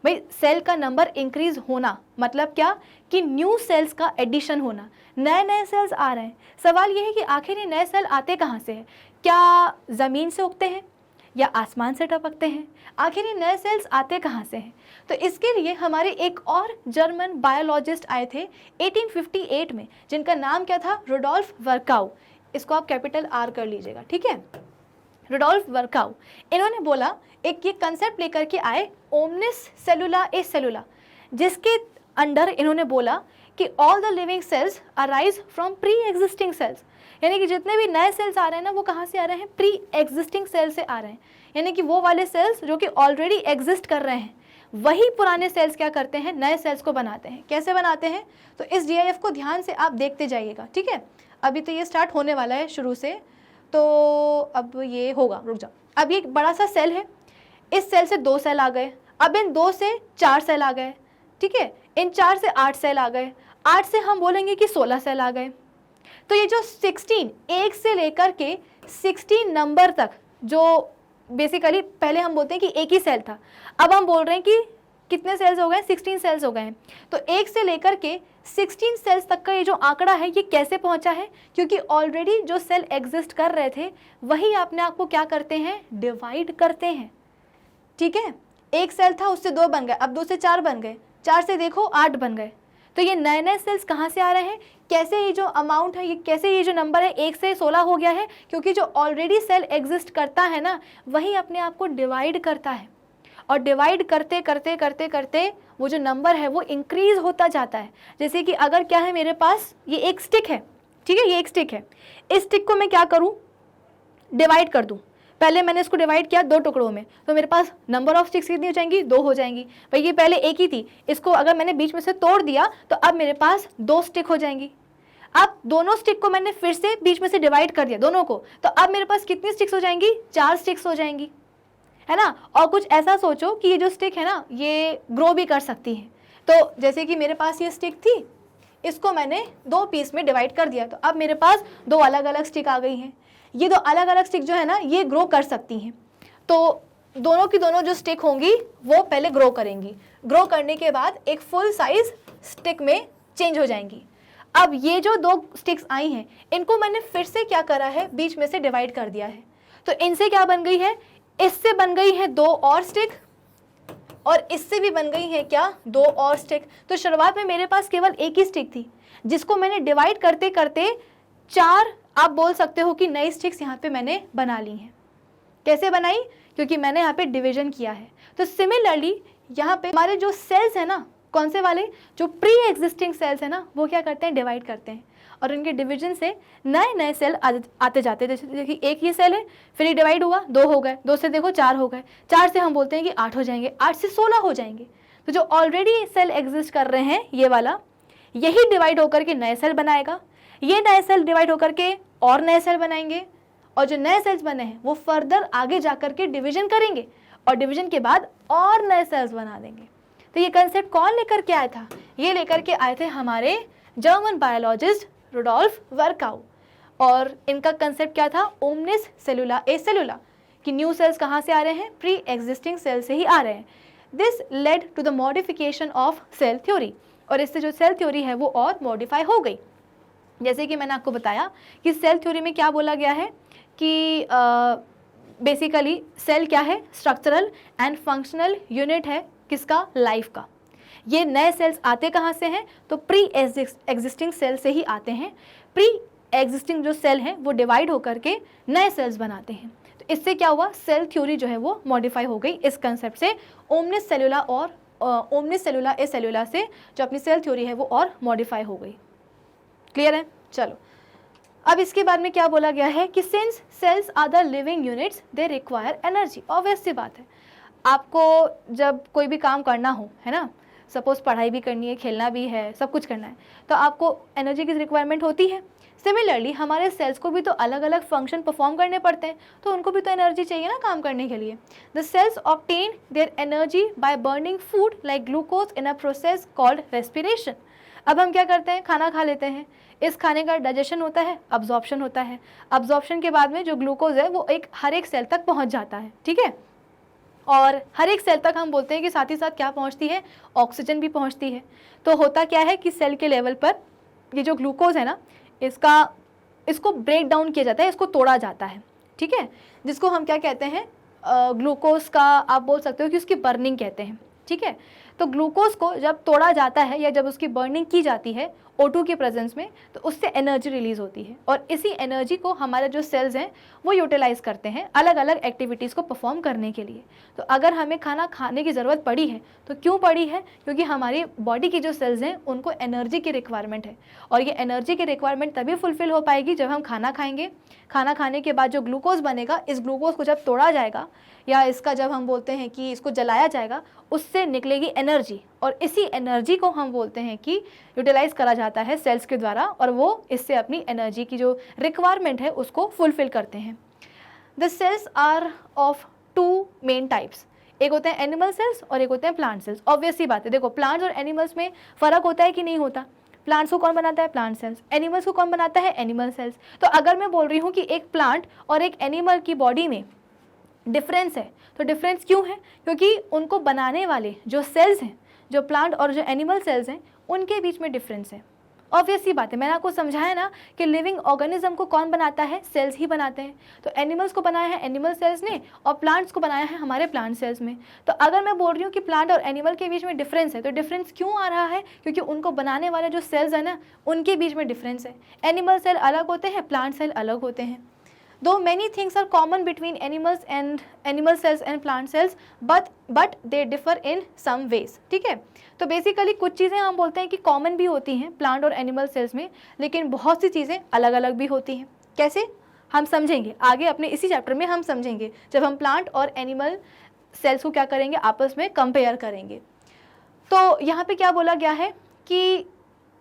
भाई सेल का नंबर इंक्रीज होना मतलब क्या कि न्यू सेल्स का एडिशन होना, नए नए सेल्स आ रहे हैं। सवाल ये है कि आखिर ये नए सेल आते कहाँ से हैं, क्या ज़मीन से उगते हैं या आसमान से टपकते हैं, आखिर ये नए सेल्स आते कहाँ से हैं। तो इसके लिए हमारे एक और जर्मन बायोलॉजिस्ट आए थे 1858 में, जिनका नाम क्या था, रुडोल्फ वर्काउ। इसको आप कैपिटल R कर लीजिएगा, ठीक है, रुडोल्फ वर्काउ। इन्होंने बोला, एक ये कंसेप्ट लेकर के आए, ओमनिस सेलुला ए सेलुला, जिसके अंडर इन्होंने बोला कि all the living cells arise from pre existing cells. यानी कि जितने भी नए सेल्स आ रहे हैं ना, वो कहाँ से आ रहे हैं, प्री एग्जिस्टिंग सेल से आ रहे हैं। यानी कि वो वाले सेल्स जो कि ऑलरेडी एग्जिस्ट कर रहे हैं, वही पुराने सेल्स क्या करते हैं, नए सेल्स को बनाते हैं। कैसे बनाते हैं, तो इस DIF को ध्यान से आप देखते जाइएगा, ठीक है। अभी तो ये स्टार्ट होने वाला है शुरू से, तो अब ये होगा, रुक जाओ। अब ये एक बड़ा सा सेल है, इस सेल से 2 सेल आ गए, अब इन 2 से 4 सेल आ गए, ठीक है, इन 4 से 8 सेल आ गए, 8 से हम बोलेंगे कि 16 सेल आ गए। तो ये जो 16, 1 से लेकर के 16 नंबर तक, जो बेसिकली पहले हम बोलते हैं कि एक ही सेल था, अब हम बोल रहे हैं कि कितने सेल्स हो गए, 16 सेल्स हो गए हैं। तो 1 से लेकर के 16 सेल्स तक का ये जो आंकड़ा है, ये कैसे पहुंचा है, क्योंकि ऑलरेडी जो सेल एग्जिस्ट कर रहे थे वही अपने आप को क्या करते हैं, डिवाइड करते हैं, ठीक है। एक सेल था, उससे 2 बन गए, अब 2 से 4 बन गए, 4 से देखो 8 बन गए। तो ये नए नए सेल्स कहाँ से आ रहे हैं, कैसे ये जो अमाउंट है, ये कैसे ये जो नंबर है 1 से 16 हो गया है, क्योंकि जो ऑलरेडी सेल एग्जिस्ट करता है ना, वही अपने आप को डिवाइड करता है, और डिवाइड करते करते करते करते वो जो नंबर है वो इंक्रीज होता जाता है। जैसे कि अगर क्या है, मेरे पास ये एक स्टिक है, ठीक है, ये एक स्टिक है, इस स्टिक को मैं क्या करूँ, डिवाइड कर दूँ। पहले मैंने इसको डिवाइड किया 2 टुकड़ों में, तो मेरे पास नंबर ऑफ स्टिक्स कितनी हो जाएंगी, 2 हो जाएंगी। भाई ये पहले एक ही थी, इसको अगर मैंने बीच में से तोड़ दिया तो अब मेरे पास 2 स्टिक हो जाएंगी। अब दोनों स्टिक को मैंने फिर से बीच में से डिवाइड कर दिया दोनों को, तो अब मेरे पास कितनी स्टिक्स हो जाएंगी, 4 स्टिक्स हो जाएंगी, है ना। और कुछ ऐसा सोचो कि ये जो स्टिक है ना, ये ग्रो भी कर सकती है। तो जैसे कि मेरे पास ये स्टिक थी, इसको मैंने 2 पीस में डिवाइड कर दिया, तो अब मेरे पास 2 अलग अलग स्टिक आ गई हैं। ये 2 अलग अलग स्टिक जो है ना, ये ग्रो कर सकती हैं। तो दोनों की दोनों जो स्टिक होंगी वो पहले ग्रो करेंगी, ग्रो करने के बाद एक फुल साइज स्टिक में चेंज हो जाएंगी। अब ये जो 2 स्टिक्स आई हैं, इनको मैंने फिर से क्या करा है, बीच में से डिवाइड कर दिया है। तो इनसे क्या बन गई है, इससे बन गई है 2 और स्टिक, और इससे भी बन गई है क्या, 2 और स्टिक। तो शुरुआत में मेरे पास केवल एक ही स्टिक थी, जिसको मैंने डिवाइड करते करते 4, आप बोल सकते हो कि नई स्टिक्स यहाँ पे मैंने बना ली हैं। कैसे बनाई, क्योंकि मैंने यहाँ पे डिवीजन किया है। तो सिमिलरली यहाँ पे हमारे जो सेल्स है ना, कौन से वाले, जो प्री एग्जिस्टिंग सेल्स है ना, वो क्या करते हैं, डिवाइड करते हैं, और उनके डिवीजन से नए नए सेल आते जाते हैं। जैसे देखिए एक ये सेल है, फिर ये डिवाइड हुआ, 2 हो गए, 2 से देखो 4 हो गए, 4 से हम बोलते हैं कि 8 हो जाएंगे, 8 से 16 हो जाएंगे। तो जो ऑलरेडी सेल एग्जिस्ट कर रहे हैं ये वाला, यही डिवाइड होकर के नए सेल बनाएगा, ये नए सेल डिवाइड होकर के और नए सेल बनाएंगे, और जो नए सेल्स बने हैं वो फर्दर आगे जाकर के डिवीजन करेंगे, और डिवीजन के बाद और नए सेल्स बना देंगे। तो ये कंसेप्ट कौन लेकर के आया था, ये लेकर के आए थे हमारे जर्मन बायोलॉजिस्ट रुडोल्फ वर्काउ। और इनका कंसेप्ट क्या था, ओमनिस सेलुला ए सेलुला, कि न्यू सेल्स कहाँ से आ रहे हैं, प्री एग्जिस्टिंग सेल से ही आ रहे हैं। This led to the modification of cell theory, और इससे जो सेल थ्योरी है वो और मॉडिफाई हो गई। जैसे कि मैंने आपको बताया कि सेल थ्योरी में क्या बोला गया है कि बेसिकली सेल क्या है, स्ट्रक्चरल एंड फंक्शनल यूनिट है, किसका, लाइफ का। ये नए सेल्स आते कहाँ से हैं, तो प्री एग्जिस्टिंग सेल से ही आते हैं। प्री एग्जिस्टिंग जो सेल हैं वो डिवाइड होकर के नए सेल्स बनाते हैं। तो इससे क्या हुआ, सेल थ्योरी जो है वो मॉडिफाई हो गई इस कंसेप्ट से, ओमनिस सेलुला और ओमनिस सेलुला ए सेलुला से जो अपनी सेल थ्योरी है वो और मॉडिफाई हो गई। क्लियर है, चलो अब इसके बाद में क्या बोला गया है कि since cells are the living units they require energy. Obvious सी बात है, आपको जब कोई भी काम करना हो, है ना, सपोज पढ़ाई भी करनी है, खेलना भी है, सब कुछ करना है, तो आपको एनर्जी की रिक्वायरमेंट होती है। सिमिलरली हमारे सेल्स को भी तो अलग अलग फंक्शन परफॉर्म करने पड़ते हैं, तो उनको भी तो एनर्जी चाहिए ना काम करने के लिए। The cells obtain their energy by burning food like glucose in a process called respiration. अब हम क्या करते हैं, खाना खा लेते हैं, इस खाने का डाइजेशन होता है, अब्जॉर्प्शन होता है, अब्जॉर्प्शन के बाद में जो ग्लूकोज है वो हर एक सेल तक पहुंच जाता है, ठीक है। और हर एक सेल तक हम बोलते हैं कि साथ ही साथ क्या पहुंचती है, ऑक्सीजन भी पहुंचती है। तो होता क्या है कि सेल के लेवल पर ये जो ग्लूकोज है ना, इसको ब्रेक डाउन किया जाता है, इसको तोड़ा जाता है, ठीक है, जिसको हम क्या कहते हैं, ग्लूकोज का आप बोल सकते हो कि उसकी बर्निंग कहते हैं, ठीक है। तो ग्लूकोज को जब तोड़ा जाता है या जब उसकी बर्निंग की जाती है O2 के प्रेजेंस में, तो उससे एनर्जी रिलीज होती है, और इसी एनर्जी को हमारे जो सेल्स हैं वो यूटिलाइज करते हैं अलग अलग एक्टिविटीज़ को परफॉर्म करने के लिए। तो अगर हमें खाना खाने की ज़रूरत पड़ी है तो क्यों पड़ी है, क्योंकि हमारी बॉडी की जो सेल्स हैं उनको एनर्जी की रिक्वायरमेंट है, और ये एनर्जी की रिक्वायरमेंट तभी फुलफिल हो पाएगी जब हम खाना खाएंगे। खाना खाने के बाद जो ग्लूकोज बनेगा, इस ग्लूकोज को जब तोड़ा जाएगा या इसका जब हम बोलते हैं कि इसको जलाया जाएगा, उससे निकलेगी एनर्जी, और इसी एनर्जी को हम बोलते हैं कि यूटिलाइज करा जाता है सेल्स के द्वारा, और वो इससे अपनी एनर्जी की जो रिक्वायरमेंट है उसको फुलफिल करते हैं। The cells are of 2 main types, एक होते हैं एनिमल सेल्स और एक होते हैं प्लांट सेल्स। ऑब्वियस सी बात है, देखो प्लांट्स और एनिमल्स में फ़र्क होता है कि नहीं होता। प्लांट्स को कौन बनाता है, प्लांट सेल्स। एनिमल्स को कौन बनाता है, एनिमल सेल्स। तो अगर मैं बोल रही हूँ कि एक प्लांट और एक एनिमल की बॉडी में डिफरेंस है, तो डिफरेंस क्यों है, क्योंकि उनको बनाने वाले जो सेल्स हैं, जो प्लांट और जो एनिमल सेल्स हैं, उनके बीच में डिफरेंस है। ऑब्वियस सी बात है, मैंने आपको समझाया ना कि लिविंग ऑर्गेनिज्म को कौन बनाता है, सेल्स ही बनाते हैं। तो एनिमल्स को बनाया है एनिमल सेल्स ने, और प्लांट्स को बनाया है हमारे प्लांट सेल्स में। तो अगर मैं बोल रही हूँ कि प्लांट और एनिमल के बीच में डिफरेंस है, तो डिफरेंस क्यों आ रहा है, क्योंकि उनको बनाने वाले जो सेल्स है ना, उनके बीच में डिफरेंस है। एनिमल सेल अलग होते हैं, प्लांट सेल अलग होते हैं। Though many things are common between animal cells and plant cells, but they differ in some ways, ठीक है। तो बेसिकली कुछ चीज़ें हम बोलते हैं कि कॉमन भी होती हैं प्लांट और एनिमल सेल्स में, लेकिन बहुत सी चीज़ें अलग अलग भी होती हैं। कैसे, हम समझेंगे आगे अपने इसी चैप्टर में, हम समझेंगे जब हम प्लांट और एनिमल सेल्स को क्या करेंगे, आपस में कंपेयर करेंगे। तो यहाँ पे क्या बोला गया है कि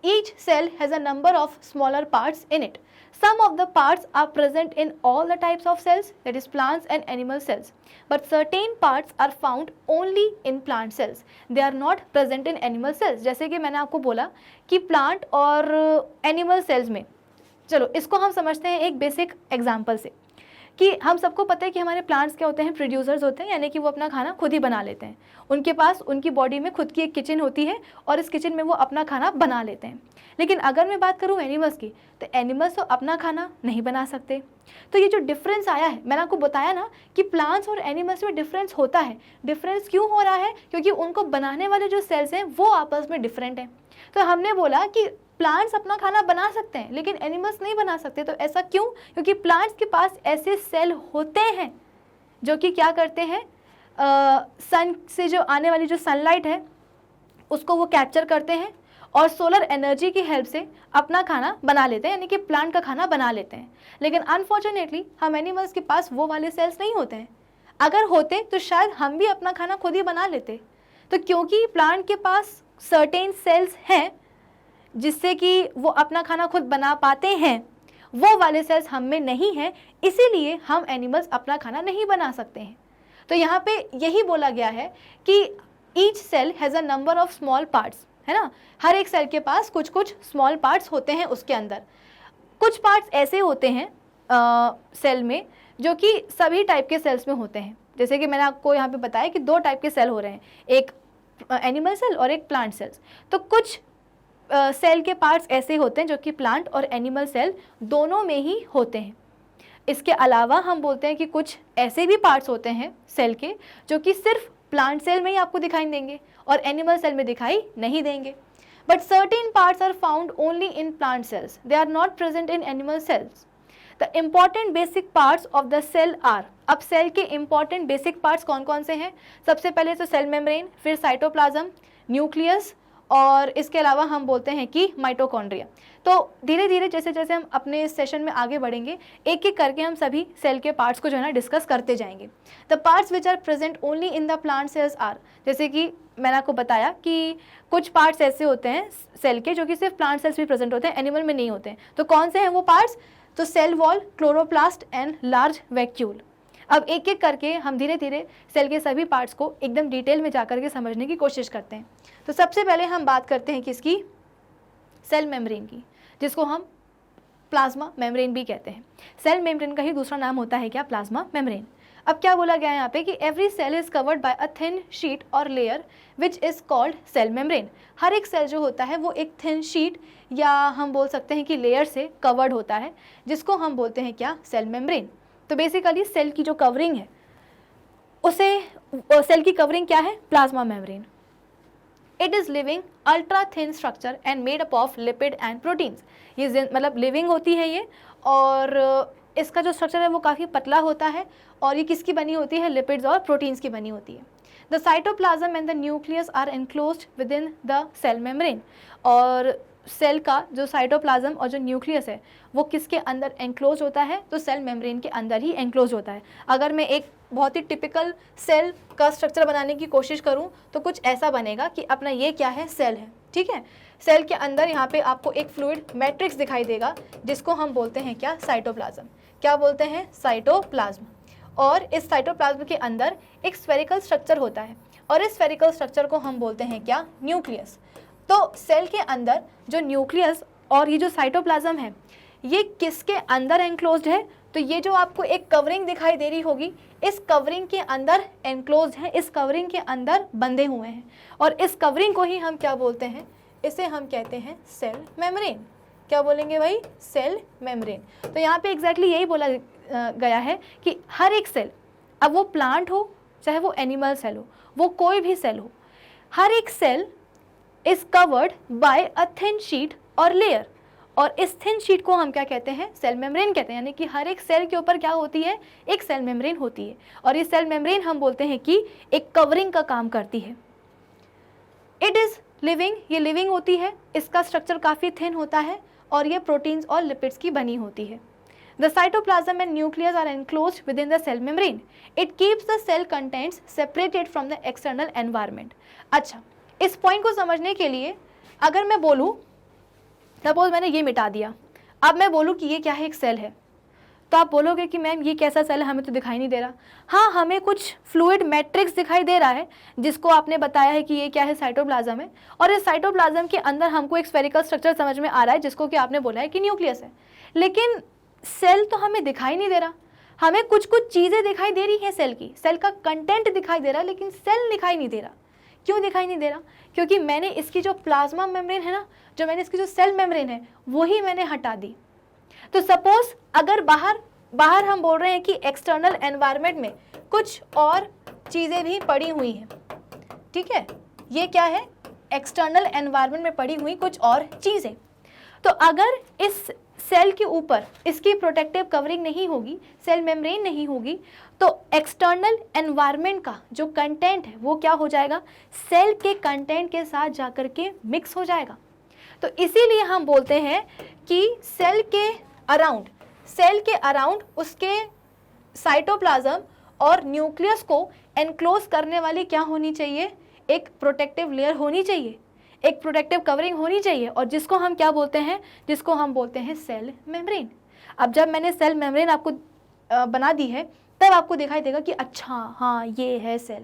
each cell has a number of smaller parts in it. Some of the parts are present in all the types of cells, that is plants and animal cells, but certain parts are found only in plant cells. They are not present in animal cells. जैसे कि मैंने आपको बोला कि plant और animal cells में, चलो इसको हम समझते हैं एक बेसिक एग्जाम्पल से, कि हम सबको पता है कि हमारे प्लांट्स क्या होते हैं, प्रोड्यूसर्स होते हैं, यानी कि वो अपना खाना खुद ही बना लेते हैं। उनके पास उनकी बॉडी में खुद की एक किचन होती है और इस किचन में वो अपना खाना बना लेते हैं। लेकिन अगर मैं बात करूँ एनिमल्स की, तो एनिमल्स तो अपना खाना नहीं बना सकते। तो ये जो डिफरेंस आया है, मैंने आपको बताया ना कि प्लांट्स और एनिमल्स में डिफरेंस होता है। डिफरेंस क्यों हो रहा है? क्योंकि उनको बनाने वाले जो सेल्स हैं वो आपस में डिफरेंट हैं। तो हमने बोला कि प्लांट्स अपना खाना बना सकते हैं लेकिन एनिमल्स नहीं बना सकते। तो ऐसा क्यों? क्योंकि प्लांट्स के पास ऐसे सेल होते हैं जो कि क्या करते हैं, सन से जो आने वाली जो सनलाइट है उसको वो कैप्चर करते हैं और सोलर एनर्जी की हेल्प से अपना खाना बना लेते हैं, यानी कि प्लांट का खाना बना लेते हैं। लेकिन अनफॉर्चुनेटली हम एनिमल्स के पास वो वाले सेल्स नहीं होते हैं। अगर होते तो शायद हम भी अपना खाना खुद ही बना लेते। तो क्योंकि प्लांट के पास सर्टेन सेल्स हैं जिससे कि वो अपना खाना खुद बना पाते हैं, वो वाले सेल्स हम में नहीं हैं, इसीलिए हम एनिमल्स अपना खाना नहीं बना सकते हैं। तो यहाँ पे यही बोला गया है कि each cell has a number of small parts, है ना। हर एक सेल के पास कुछ कुछ स्मॉल पार्ट्स होते हैं। उसके अंदर कुछ पार्ट्स ऐसे होते हैं सेल में जो कि सभी टाइप के सेल्स में होते हैं। जैसे कि मैंने आपको यहाँ पे बताया कि 2 टाइप के सेल हो रहे हैं, एक एनिमल सेल और एक प्लांट सेल्स। तो कुछ सेल के पार्ट्स ऐसे होते हैं जो कि प्लांट और एनिमल सेल दोनों में ही होते हैं। इसके अलावा हम बोलते हैं कि कुछ ऐसे भी पार्ट्स होते हैं सेल के जो कि सिर्फ प्लांट सेल में ही आपको दिखाई देंगे और एनिमल सेल में दिखाई नहीं देंगे। But certain parts are found only in plant cells, they are not present in animal cells. The important basic parts of the cell are, अब सेल के इम्पॉर्टेंट बेसिक पार्ट्स कौन कौन से हैं? सबसे पहले तो सेल मेम्ब्रेन, फिर साइटोप्लाज्म, न्यूक्लियस, और इसके अलावा हम बोलते हैं कि माइटोकॉन्ड्रिया। तो धीरे धीरे जैसे जैसे हम अपने सेशन में आगे बढ़ेंगे, एक एक करके हम सभी सेल के पार्ट्स को जो है ना डिस्कस करते जाएंगे। The parts which are present only in the plant cells are, जैसे कि मैंने आपको बताया कि कुछ पार्ट्स ऐसे होते हैं सेल के जो कि सिर्फ प्लांट सेल्स में प्रेजेंट होते हैं, एनिमल में नहीं होते हैं। तो कौन से हैं वो पार्ट्स? तो cell wall, chloroplast and large vacuole. अब एक एक करके हम धीरे धीरे सेल के सभी पार्ट्स को एकदम डिटेल में जाकर के समझने की कोशिश करते हैं। तो सबसे पहले हम बात करते हैं किसकी? सेल मेम्ब्रेन की, जिसको हम प्लाज्मा मेम्ब्रेन भी कहते हैं। सेल मेम्ब्रेन का ही दूसरा नाम होता है क्या? Plasma membrane. अब क्या बोला गया है यहाँ पे कि every cell is covered by a thin sheet or layer which is called cell membrane. हर एक सेल जो होता है वो एक थिन शीट या हम बोल सकते हैं कि लेयर से कवर्ड होता है, जिसको हम बोलते हैं क्या? Cell membrane. तो बेसिकली सेल की जो कवरिंग है उसे, सेल की कवरिंग क्या है? Plasma membrane. It is living ultra thin structure and made up of lipid and proteins. ये मतलब लिविंग होती है ये, और इसका जो स्ट्रक्चर है वो काफ़ी पतला होता है, और ये किसकी बनी होती है? लिपिड्स और प्रोटीन्स की बनी होती है। The cytoplasm and the nucleus are enclosed within the cell membrane. और सेल का जो साइटोप्लाज्म और जो न्यूक्लियस है वो किसके अंदर एनक्लोज होता है? तो सेल मेम्ब्रेन के अंदर ही एनक्लोज होता है। अगर मैं एक बहुत ही टिपिकल सेल का स्ट्रक्चर बनाने की कोशिश करूं तो कुछ ऐसा बनेगा कि अपना ये क्या है? सेल है, ठीक है। सेल के अंदर यहाँ पे आपको एक फ्लूइड मैट्रिक्स दिखाई देगा जिसको हम बोलते हैं क्या? साइटोप्लाज्म। क्या बोलते हैं? साइटोप्लाज्म। और इस साइटोप्लाज्म के अंदर एक स्फेरिकल स्ट्रक्चर होता है, और इस स्फेरिकल स्ट्रक्चर को हम बोलते हैं क्या? न्यूक्लियस। तो सेल के अंदर जो न्यूक्लियस और ये जो साइटोप्लाज्म है ये किसके अंदर एनक्लोज्ड है? तो ये जो आपको एक कवरिंग दिखाई दे रही होगी, इस कवरिंग के अंदर एनक्लोज्ड है, इस कवरिंग के अंदर बंधे हुए हैं, और इस कवरिंग को ही हम क्या बोलते हैं? इसे हम कहते हैं सेल मेम्ब्रेन। क्या बोलेंगे भाई? Cell membrane. तो यहाँ पे एग्जैक्टली यही बोला गया है कि हर एक सेल, अब वो प्लांट हो चाहे वो एनिमल सेल हो, वो कोई भी सेल हो, हर एक cell is covered by a thin sheet or layer, और इस थिन शीट को हम क्या कहते हैं? सेल मेम्ब्रेन कहते हैं। यानी कि हर एक सेल के ऊपर क्या होती है? एक सेल मेम्ब्रेन होती है, और ये सेल मेम्ब्रेन हम बोलते हैं कि एक कवरिंग का काम करती है। इट इज़ लिविंग, ये लिविंग होती है, इसका स्ट्रक्चर काफ़ी थिन होता है, और ये प्रोटीन्स और लिपिड्स की बनी होती है। The cytoplasm and nucleus are enclosed within the cell membrane. It keeps the cell contents separated from the external environment. अच्छा, इस पॉइंट को समझने के लिए अगर मैं बोलूँ सपोज मैंने ये मिटा दिया, अब मैं बोलूँ कि ये क्या है, एक सेल है, तो आप बोलोगे कि मैम ये कैसा सेल है, हमें तो दिखाई नहीं दे रहा। हाँ, हमें कुछ फ्लूइड मैट्रिक्स दिखाई दे रहा है, जिसको आपने बताया है कि ये क्या है, साइटोप्लाज्म है, और इस साइटोप्लाज्म के अंदर हमको एक स्फेरिकल स्ट्रक्चर समझ में आ रहा है, जिसको कि आपने बोला है कि न्यूक्लियस है। लेकिन सेल तो हमें दिखाई नहीं दे रहा, हमें कुछ कुछ चीज़ें दिखाई दे रही हैं सेल की, सेल का कंटेंट दिखाई दे रहा है, लेकिन सेल दिखाई नहीं दे रहा। क्यों दिखाई नहीं दे रहा? क्योंकि मैंने इसकी जो प्लाज्मा मेम्ब्रेन है ना, जो मैंने इसकी जो सेल मेम्ब्रेन है, वही मैंने हटा दी। तो सपोज अगर बाहर हम बोल रहे हैं कि एक्सटर्नल एनवायरनमेंट में कुछ और चीज़ें भी पड़ी हुई हैं, ठीक है, ये क्या है, एक्सटर्नल एनवायरनमेंट में पड़ी हुई कुछ और चीज़ें। तो अगर इस सेल के ऊपर इसकी प्रोटेक्टिव कवरिंग नहीं होगी, सेल मेम्ब्रेन नहीं होगी, तो एक्सटर्नल एनवायरनमेंट का जो कंटेंट है वो क्या हो जाएगा, सेल के कंटेंट के साथ जाकर के मिक्स हो जाएगा। तो इसीलिए हम बोलते हैं कि सेल के अराउंड उसके साइटोप्लाज्म और न्यूक्लियस को एनक्लोज करने वाली क्या होनी चाहिए, एक प्रोटेक्टिव लेयर होनी चाहिए, एक प्रोटेक्टिव कवरिंग होनी चाहिए, और जिसको हम क्या बोलते हैं, जिसको हम बोलते हैं सेल मेम्ब्रेन। अब जब मैंने सेल मेम्ब्रेन आपको बना दी है, तब आपको दिखाई देगा कि अच्छा हाँ ये है सेल।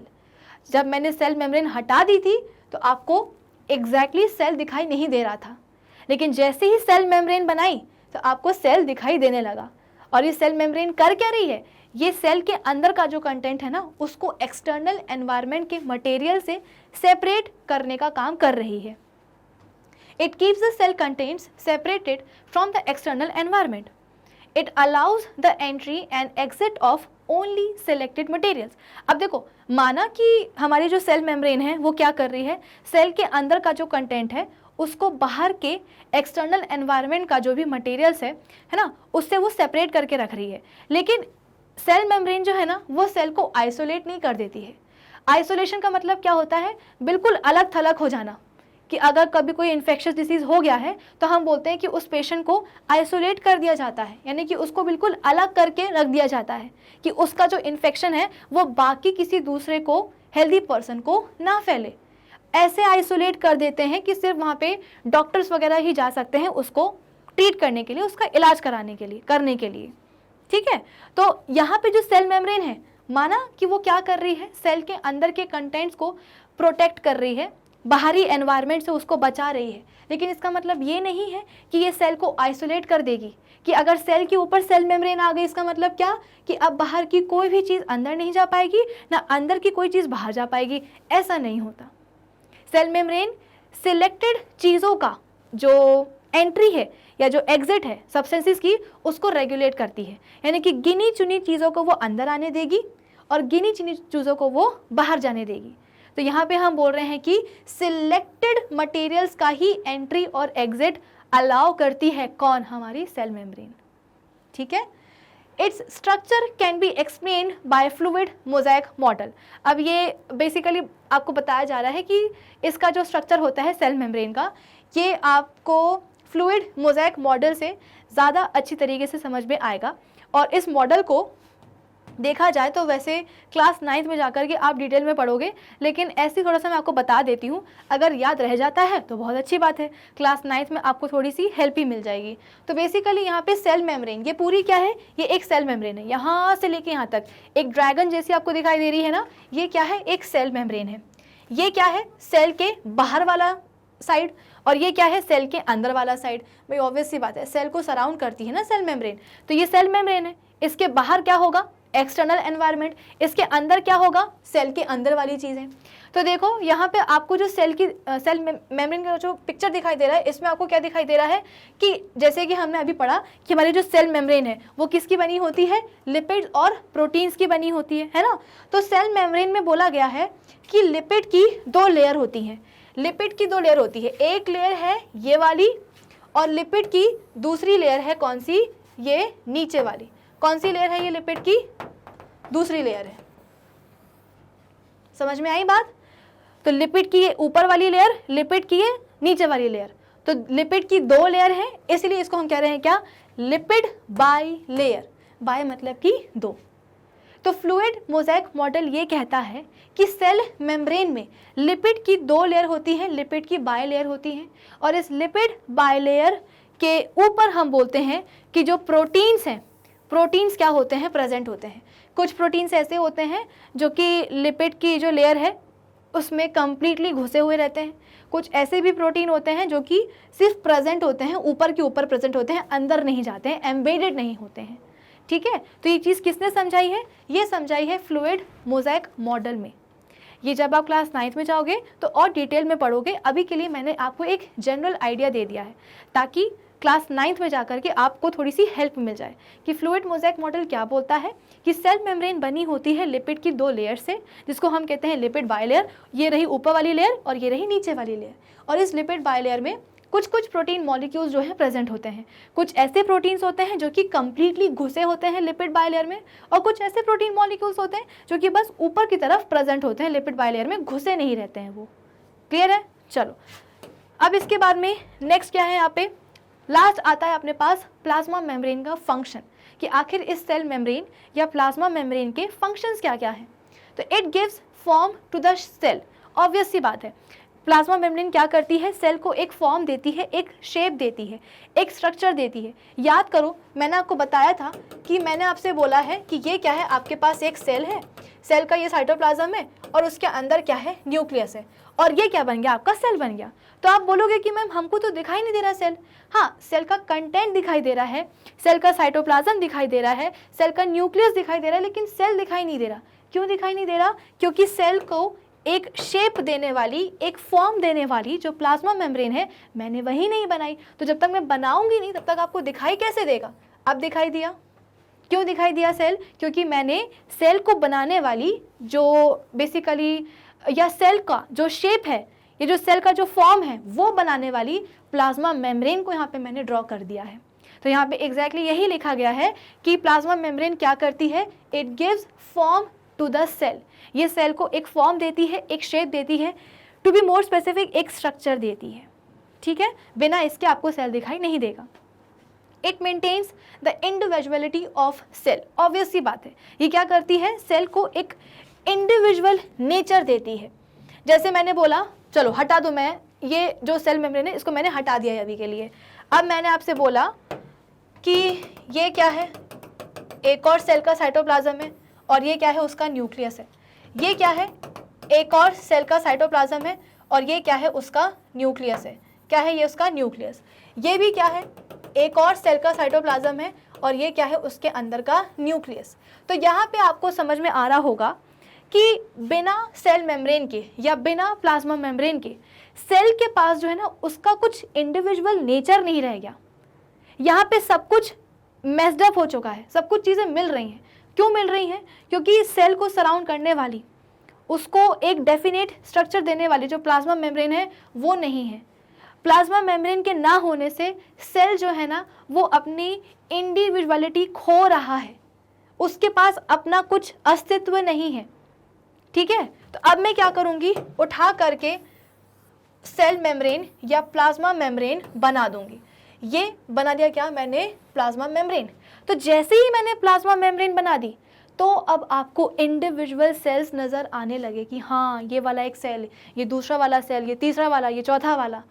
जब मैंने सेल मेम्ब्रेन हटा दी थी तो आपको एग्जैक्टली सेल दिखाई नहीं दे रहा था, लेकिन जैसे ही सेल मेम्ब्रेन बनाई तो आपको सेल दिखाई देने लगा। और ये सेल मेम्ब्रेन कर क्या रही है, ये सेल के अंदर का जो कंटेंट है ना, उसको एक्सटर्नल एनवायरनमेंट के मटेरियल से सेपरेट करने का काम कर रही है। It keeps the cell contents separated from the external environment. It allows the entry and exit of only selected materials. अब देखो, माना कि हमारी जो सेल मेम्ब्रेन है वो क्या कर रही है, सेल के अंदर का जो कंटेंट है उसको बाहर के एक्सटर्नल एनवायरनमेंट का जो भी मटेरियल्स है ना, उससे वो सेपरेट करके रख रही है। लेकिन सेल मेम्ब्रेन जो है ना, वो सेल को आइसोलेट नहीं कर देती है। आइसोलेशन का मतलब क्या होता है, बिल्कुल अलग थलग हो जाना, कि अगर कभी कोई इन्फेक्शियस डिसीज़ हो गया है तो हम बोलते हैं कि उस पेशेंट को आइसोलेट कर दिया जाता है, यानी कि उसको बिल्कुल अलग करके रख दिया जाता है कि उसका जो इन्फेक्शन है वो बाकी किसी दूसरे को, हेल्दी पर्सन को ना फैले। ऐसे आइसोलेट कर देते हैं कि सिर्फ वहाँ पे डॉक्टर्स वगैरह ही जा सकते हैं उसको ट्रीट करने के लिए, उसका इलाज करने के लिए, ठीक है। तो यहाँ पे जो सेल मेम्ब्रेन है, माना कि वो क्या कर रही है, सेल के अंदर के कंटेंट्स को प्रोटेक्ट कर रही है, बाहरी एनवायरनमेंट से उसको बचा रही है, लेकिन इसका मतलब ये नहीं है कि ये सेल को आइसोलेट कर देगी, कि अगर सेल के ऊपर सेल मेम्ब्रेन आ गई इसका मतलब क्या, कि अब बाहर की कोई भी चीज़ अंदर नहीं जा पाएगी, ना अंदर की कोई चीज़ बाहर जा पाएगी। ऐसा नहीं होता। सेल मेम्ब्रेन सिलेक्टेड चीज़ों का जो एंट्री है या जो एग्जिट है सब्सटेंसेस की, उसको रेगुलेट करती है, यानी कि गिनी चुनी चीज़ों को वो अंदर आने देगी और गिनी चुनी चीज़ों को वो बाहर जाने देगी। तो यहाँ पे हम बोल रहे हैं कि सिलेक्टेड मटेरियल्स का ही एंट्री और एग्जिट अलाउ करती है कौन, हमारी सेल मेम्ब्रेन, ठीक है। Its structure can be explained bye fluid mosaic model. अब ये बेसिकली आपको बताया जा रहा है कि इसका जो स्ट्रक्चर होता है सेल मेम्ब्रेन का, ये आपको फ्लूइड मोज़ेक मॉडल से ज़्यादा अच्छी तरीके से समझ में आएगा। और इस मॉडल को देखा जाए तो वैसे क्लास 9th में जाकर के आप डिटेल में पढ़ोगे, लेकिन ऐसी थोड़ा सा मैं आपको बता देती हूँ, अगर याद रह जाता है तो बहुत अच्छी बात है, क्लास 9th में आपको थोड़ी सी हेल्प ही मिल जाएगी। तो बेसिकली यहाँ पे सेल मेम्ब्रेन, ये पूरी क्या है, ये एक सेल मेम्ब्रेन है, यहाँ से लेके यहाँ तक एक ड्रैगन जैसी आपको दिखाई दे रही है ना, ये क्या है, एक सेल मेम्ब्रेन है। ये क्या है, सेल के बाहर वाला साइड, और ये क्या है, सेल के अंदर वाला साइड। भाई ऑब्वियस सी बात है, सेल को सराउंड करती है ना सेल मेम्ब्रेन, तो ये सेल मेम्ब्रेन है, इसके बाहर क्या होगा, एक्सटर्नल एनवायरनमेंट, इसके अंदर क्या होगा, सेल के अंदर वाली चीज़ें। तो देखो यहाँ पे आपको जो सेल मेम्ब्रेन का जो पिक्चर दिखाई दे रहा है, इसमें आपको क्या दिखाई दे रहा है कि जैसे कि हमने अभी पढ़ा कि हमारी जो सेल मेम्ब्रेन है वो किसकी बनी होती है, लिपिड्स और प्रोटीन्स की बनी होती है ना। तो सेल मेम्ब्रेन में बोला गया है कि लिपिड की 2 लेयर होती हैं, लिपिड की 2 लेयर होती है, एक लेयर है ये वाली, और लिपिड की दूसरी लेयर है कौन सी, ये नीचे वाली। कौन सी लेयर है ये, लिपिड की दूसरी लेयर है। समझ में आई बात? तो लिपिड की ये ऊपर वाली लेयर, लिपिड की ये नीचे वाली लेयर। तो लिपिड की 2 लेयर है, इसलिए इसको हम कह रहे हैं क्या, लिपिड बाई लेयर। बाय मतलब कि 2। तो फ्लूइड मोज़ेक मॉडल ये कहता है कि सेल मेम्ब्रेन में लिपिड की 2 लेयर होती हैं, लिपिड की बायलेयर होती हैं, और इस लिपिड बायलेयर के ऊपर हम बोलते हैं कि जो प्रोटीन्स हैं, प्रोटीन्स क्या होते हैं, प्रेजेंट होते हैं। कुछ प्रोटीन्स ऐसे होते हैं जो कि लिपिड की जो लेयर है उसमें कंप्लीटली घुसे हुए रहते हैं, कुछ ऐसे भी प्रोटीन होते हैं जो कि सिर्फ प्रेजेंट होते हैं, ऊपर के ऊपर प्रेजेंट होते हैं, अंदर नहीं जाते हैं, एम्बेडेड नहीं होते हैं। ठीक है, तो ये चीज़ किसने समझाई है? ये समझाई है फ्लूइड मोज़ेक मॉडल में। ये जब आप क्लास 9th में जाओगे तो और डिटेल में पढ़ोगे, अभी के लिए मैंने आपको एक जनरल आइडिया दे दिया है ताकि क्लास 9th में जाकर के आपको थोड़ी सी हेल्प मिल जाए कि फ्लूइड मोज़ेक मॉडल क्या बोलता है कि सेल मेम्ब्रेन बनी होती है लिपिड की 2 लेयर से, जिसको हम कहते हैं लिपिड बायलेयर। ये रही ऊपर वाली लेयर और ये रही नीचे वाली लेयर, और इस लिपिड बायलेयर में कुछ कुछ प्रोटीन मॉलिक्यूल्स जो हैं प्रेजेंट होते हैं। कुछ ऐसे प्रोटीन्स होते हैं जो कि कंप्लीटली घुसे होते हैं लिपिड बायलेयर में, और कुछ ऐसे प्रोटीन मॉलिक्यूल्स होते हैं जो कि बस ऊपर की तरफ प्रेजेंट होते हैं, लिपिड बायलेयर में घुसे नहीं रहते हैं। वो क्लियर है? चलो, अब इसके बाद में नेक्स्ट क्या है, यहाँ पे लास्ट आता है अपने पास प्लाज्मा मेम्ब्रेन का फंक्शन, कि आखिर इस सेल मेम्ब्रेन या प्लाज्मा मेम्ब्रेन के फंक्शंस क्या क्या हैं। तो it gives form to the cell. Obvious सी बात है, प्लाज्मा मेम्ब्रेन क्या करती है, सेल को एक फॉर्म देती है, एक शेप देती है, एक स्ट्रक्चर देती है। याद करो, मैंने आपको बताया था कि मैंने आपसे बोला है कि ये क्या है, आपके पास एक सेल है, सेल का ये साइटोप्लाज्म है और उसके अंदर क्या है, न्यूक्लियस है, और ये क्या बन गया, आपका सेल बन गया। तो आप बोलोगे कि मैम हमको तो दिखाई नहीं दे रहा सेल। हाँ, सेल का कंटेंट दिखाई दे रहा है, सेल का साइटोप्लाज्म दिखाई दे रहा है, सेल का न्यूक्लियस दिखाई दे रहा है, लेकिन सेल दिखाई नहीं दे रहा। क्यों दिखाई नहीं दे रहा? क्योंकि सेल को एक शेप देने वाली, एक फॉर्म देने वाली जो प्लाज्मा मेम्ब्रेन है, मैंने वही नहीं बनाई। तो जब तक मैं बनाऊंगी नहीं तब तक आपको दिखाई कैसे देगा? अब दिखाई दिया। क्यों दिखाई दिया सेल? क्योंकि मैंने सेल को बनाने वाली जो बेसिकली, या सेल का जो शेप है, ये जो सेल का जो फॉर्म है, वो बनाने वाली प्लाज्मा मेम्ब्रेन को यहाँ पे मैंने ड्रॉ कर दिया है। तो यहाँ पे एग्जैक्टली यही लिखा गया है कि प्लाज्मा मेम्ब्रेन क्या करती है, it gives form to the cell. ये सेल को एक फॉर्म देती है, एक शेप देती है, टू बी मोर स्पेसिफिक एक स्ट्रक्चर देती है। ठीक है, बिना इसके आपको सेल दिखाई नहीं देगा। It maintains the individuality of cell. Obvious सी बात है, ये क्या करती है, सेल को एक इंडिविजुअल नेचर देती है। जैसे मैंने बोला, चलो हटा दो, मैं ये जो सेल मेम्ब्रेन है इसको मैंने हटा दिया है अभी के लिए। अब मैंने आपसे बोला कि ये क्या है, एक और सेल का साइटोप्लाज्म है, और ये क्या है, उसका न्यूक्लियस है। ये क्या है, एक और सेल का साइटोप्लाज्म है, और ये क्या है, उसका न्यूक्लियस है। क्या है, ये उसका न्यूक्लियस। ये भी क्या है, एक और सेल का साइटोप्लाज्म है, और ये क्या है, उसके अंदर का न्यूक्लियस। तो यहाँ पे आपको समझ में आ रहा होगा कि बिना सेल मेम्ब्रेन के या बिना प्लाज्मा मेम्ब्रेन के सेल के पास जो है ना, उसका कुछ इंडिविजुअल नेचर नहीं रह गया। यहाँ पे सब कुछ मेस्ड अप हो चुका है, सब कुछ चीज़ें मिल रही हैं। क्यों मिल रही हैं? क्योंकि सेल को सराउंड करने वाली, उसको एक डेफिनेट स्ट्रक्चर देने वाली जो प्लाज्मा मेम्ब्रेन है, वो नहीं है। प्लाज्मा मेम्ब्रेन के ना होने से सेल जो है ना, वो अपनी इंडिविजुअलिटी खो रहा है, उसके पास अपना कुछ अस्तित्व नहीं है। ठीक है, तो अब मैं क्या करूँगी, उठा करके सेल मेम्ब्रेन या प्लाज्मा मेम्ब्रेन बना दूंगी। ये बना दिया क्या मैंने, प्लाज्मा मेम्ब्रेन। तो जैसे ही मैंने प्लाज्मा मेम्ब्रेन बना दी, तो अब आपको इंडिविजुअल सेल्स नज़र आने लगे कि हाँ, ये वाला एक सेल, ये दूसरा वाला सेल, ये तीसरा वाला, ये चौथा वाला।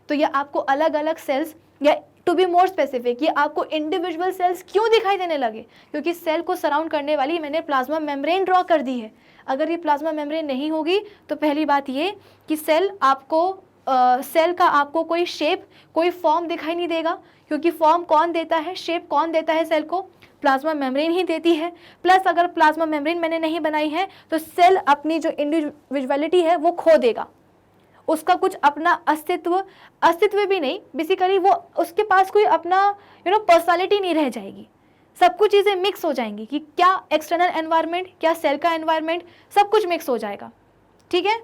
तो ये आपको अलग अलग सेल्स, या टू बी मोर स्पेसिफिक, ये आपको इंडिविजुअल सेल्स क्यों दिखाई देने लगे? क्योंकि सेल को सराउंड करने वाली मैंने प्लाज्मा मेम्ब्रेन ड्रॉ कर दी है। अगर ये प्लाज्मा मेम्ब्रेन नहीं होगी तो पहली बात ये कि सेल का आपको कोई शेप, कोई फॉर्म दिखाई नहीं देगा, क्योंकि फॉर्म कौन देता है, शेप कौन देता है सेल को, प्लाज्मा मेम्ब्रेन ही देती है। प्लस अगर प्लाज्मा मेम्ब्रेन मैंने नहीं बनाई है तो सेल अपनी जो इंडिविजुअलिटी है वो खो देगा, उसका कुछ अपना अस्तित्व भी नहीं, बेसिकली वो उसके पास कोई अपना पर्सनालिटी नहीं रह जाएगी। सब कुछ चीज़ें मिक्स हो जाएंगी कि क्या एक्सटर्नल एनवायरनमेंट, क्या सेल का एनवायरनमेंट, सब कुछ मिक्स हो जाएगा। ठीक है,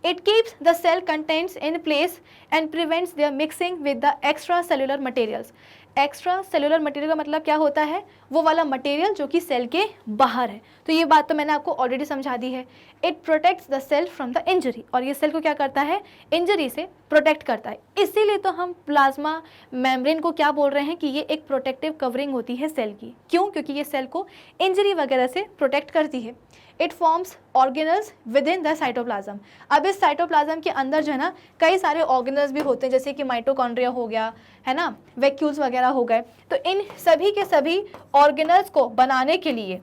it keeps the cell contents in place and prevents their mixing with the extra cellular materials. Extra cellular material का मतलब क्या होता है, वो वाला मटेरियल जो कि सेल के बाहर है। तो ये बात तो मैंने आपको ऑलरेडी समझा दी है। It protects the cell from the injury, और ये सेल को क्या करता है, इंजरी से प्रोटेक्ट करता है। इसीलिए तो हम प्लाज्मा मेम्ब्रेन को क्या बोल रहे हैं कि ये एक प्रोटेक्टिव कवरिंग होती है सेल की। क्यों? क्योंकि ये सेल को इंजरी वगैरह से प्रोटेक्ट करती है। It forms organelles with in the cytoplasm. अब इस साइटोप्लाज्म के अंदर जो है ना कई सारे ऑर्गेनल्स भी होते हैं, जैसे कि माइटोकॉन्ड्रिया हो गया, है ना, वैक्यूल्स वगैरह हो गए। तो इन सभी के सभी ऑर्गेनल्स को बनाने के लिए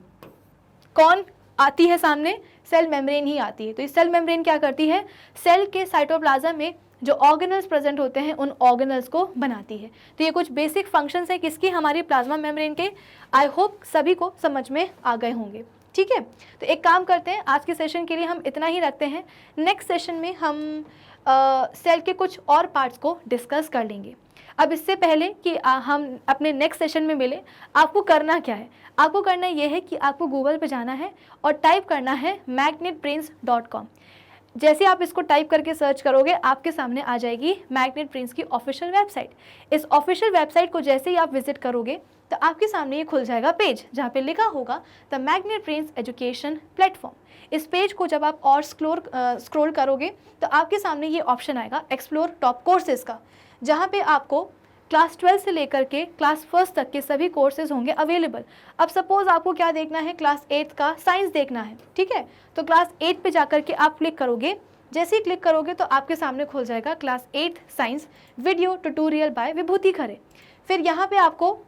कौन आती है सामने? सेल मेम्ब्रेन ही आती है। तो इस सेल मेम्ब्रेन क्या करती है? सेल के साइटोप्लाज्म में जो ऑर्गेनल्स प्रेजेंट होते हैं उन ऑर्गेनल्स को बनाती है। तो ये कुछ बेसिक फंक्शंस हैं किसकी? हमारी प्लाज्मा मेम्ब्रेन के। आई होप सभी को समझ में आ गए होंगे। ठीक है, तो एक काम करते हैं, आज के सेशन के लिए हम इतना ही रखते हैं। नेक्स्ट सेशन में हम सेल के कुछ और पार्ट्स को डिस्कस कर लेंगे। अब इससे पहले कि हम अपने नेक्स्ट सेशन में मिले, आपको करना क्या है? आपको करना ये है कि आपको गूगल पे जाना है और टाइप करना है magnetbrains.com। जैसे आप इसको टाइप करके सर्च करोगे आपके सामने आ जाएगी मैग्नेट ब्रेन्स की ऑफिशियल वेबसाइट। इस ऑफिशियल वेबसाइट को जैसे ही आप विजिट करोगे तो आपके सामने ये खुल जाएगा पेज जहाँ पे लिखा होगा the magnet brains education platform. इस पेज को जब आप और स्क्रॉल करोगे तो आपके सामने ये ऑप्शन आएगा एक्सप्लोर टॉप कोर्सेज का, जहाँ पे आपको क्लास 12 से लेकर के क्लास 1 तक के सभी कोर्सेज होंगे अवेलेबल। अब सपोज आपको क्या देखना है? क्लास 8 का साइंस देखना है। ठीक है, तो क्लास 8 पे जाकर के आप क्लिक करोगे। जैसे ही क्लिक करोगे तो आपके सामने खुल जाएगा class 8 science video tutorial by Vibhuti Khare. फिर यहाँ पे आपको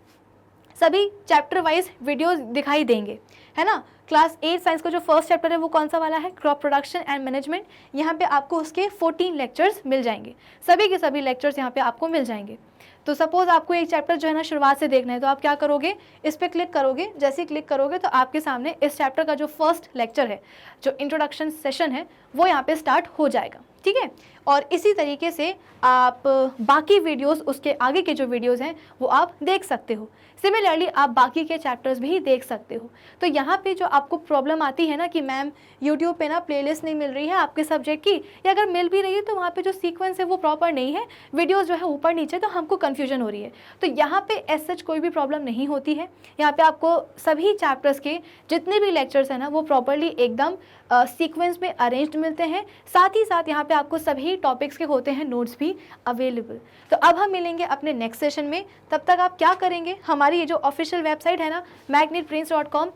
सभी चैप्टर वाइज वीडियोस दिखाई देंगे, है ना। क्लास 8 साइंस का जो फर्स्ट चैप्टर है वो कौन सा वाला है? Crop production and management. यहाँ पे आपको उसके 14 लेक्चर्स मिल जाएंगे, सभी के सभी लेक्चर्स यहाँ पे आपको मिल जाएंगे। तो सपोज आपको एक चैप्टर जो है ना शुरुआत से देखना है तो आप क्या करोगे? इस पर क्लिक करोगे। जैसे ही क्लिक करोगे तो आपके सामने इस चैप्टर का जो फर्स्ट लेक्चर है, जो इंट्रोडक्शन सेशन है, वो यहाँ पे स्टार्ट हो जाएगा। ठीक है, और इसी तरीके से आप बाकी वीडियोस, उसके आगे के जो वीडियोस हैं वो आप देख सकते हो। सिमिलरली आप बाकी के चैप्टर्स भी देख सकते हो। तो यहाँ पे जो आपको प्रॉब्लम आती है ना कि मैम यूट्यूब पे ना प्लेलिस्ट नहीं मिल रही है आपके सब्जेक्ट की, या अगर मिल भी रही है तो वहाँ पे जो सीक्वेंस है वो प्रॉपर नहीं है, वीडियोस जो है ऊपर नीचे, तो हमको कन्फ्यूजन हो रही है। तो यहाँ पे एज सच कोई भी प्रॉब्लम नहीं होती है। यहाँ पे आपको सभी चैप्टर्स के जितने भी लेक्चर्स हैं ना वो प्रॉपरली एकदम सीक्वेंस में अरेंज्ड मिलते हैं। साथ ही साथ यहाँ पे आपको सभी टॉपिक्स के होते हैं नोट्स भी अवेलेबल। तो अब हम मिलेंगे अपने नेक्स्ट सेशन में। तब तक आप क्या करेंगे? हमारी ये जो ऑफिशियल वेबसाइट है ना magnetbrains.com,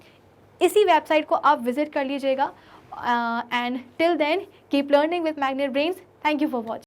इसी वेबसाइट को आप विजिट कर लीजिएगा। And till then keep learning with Magnet Brains. Thank you for watching.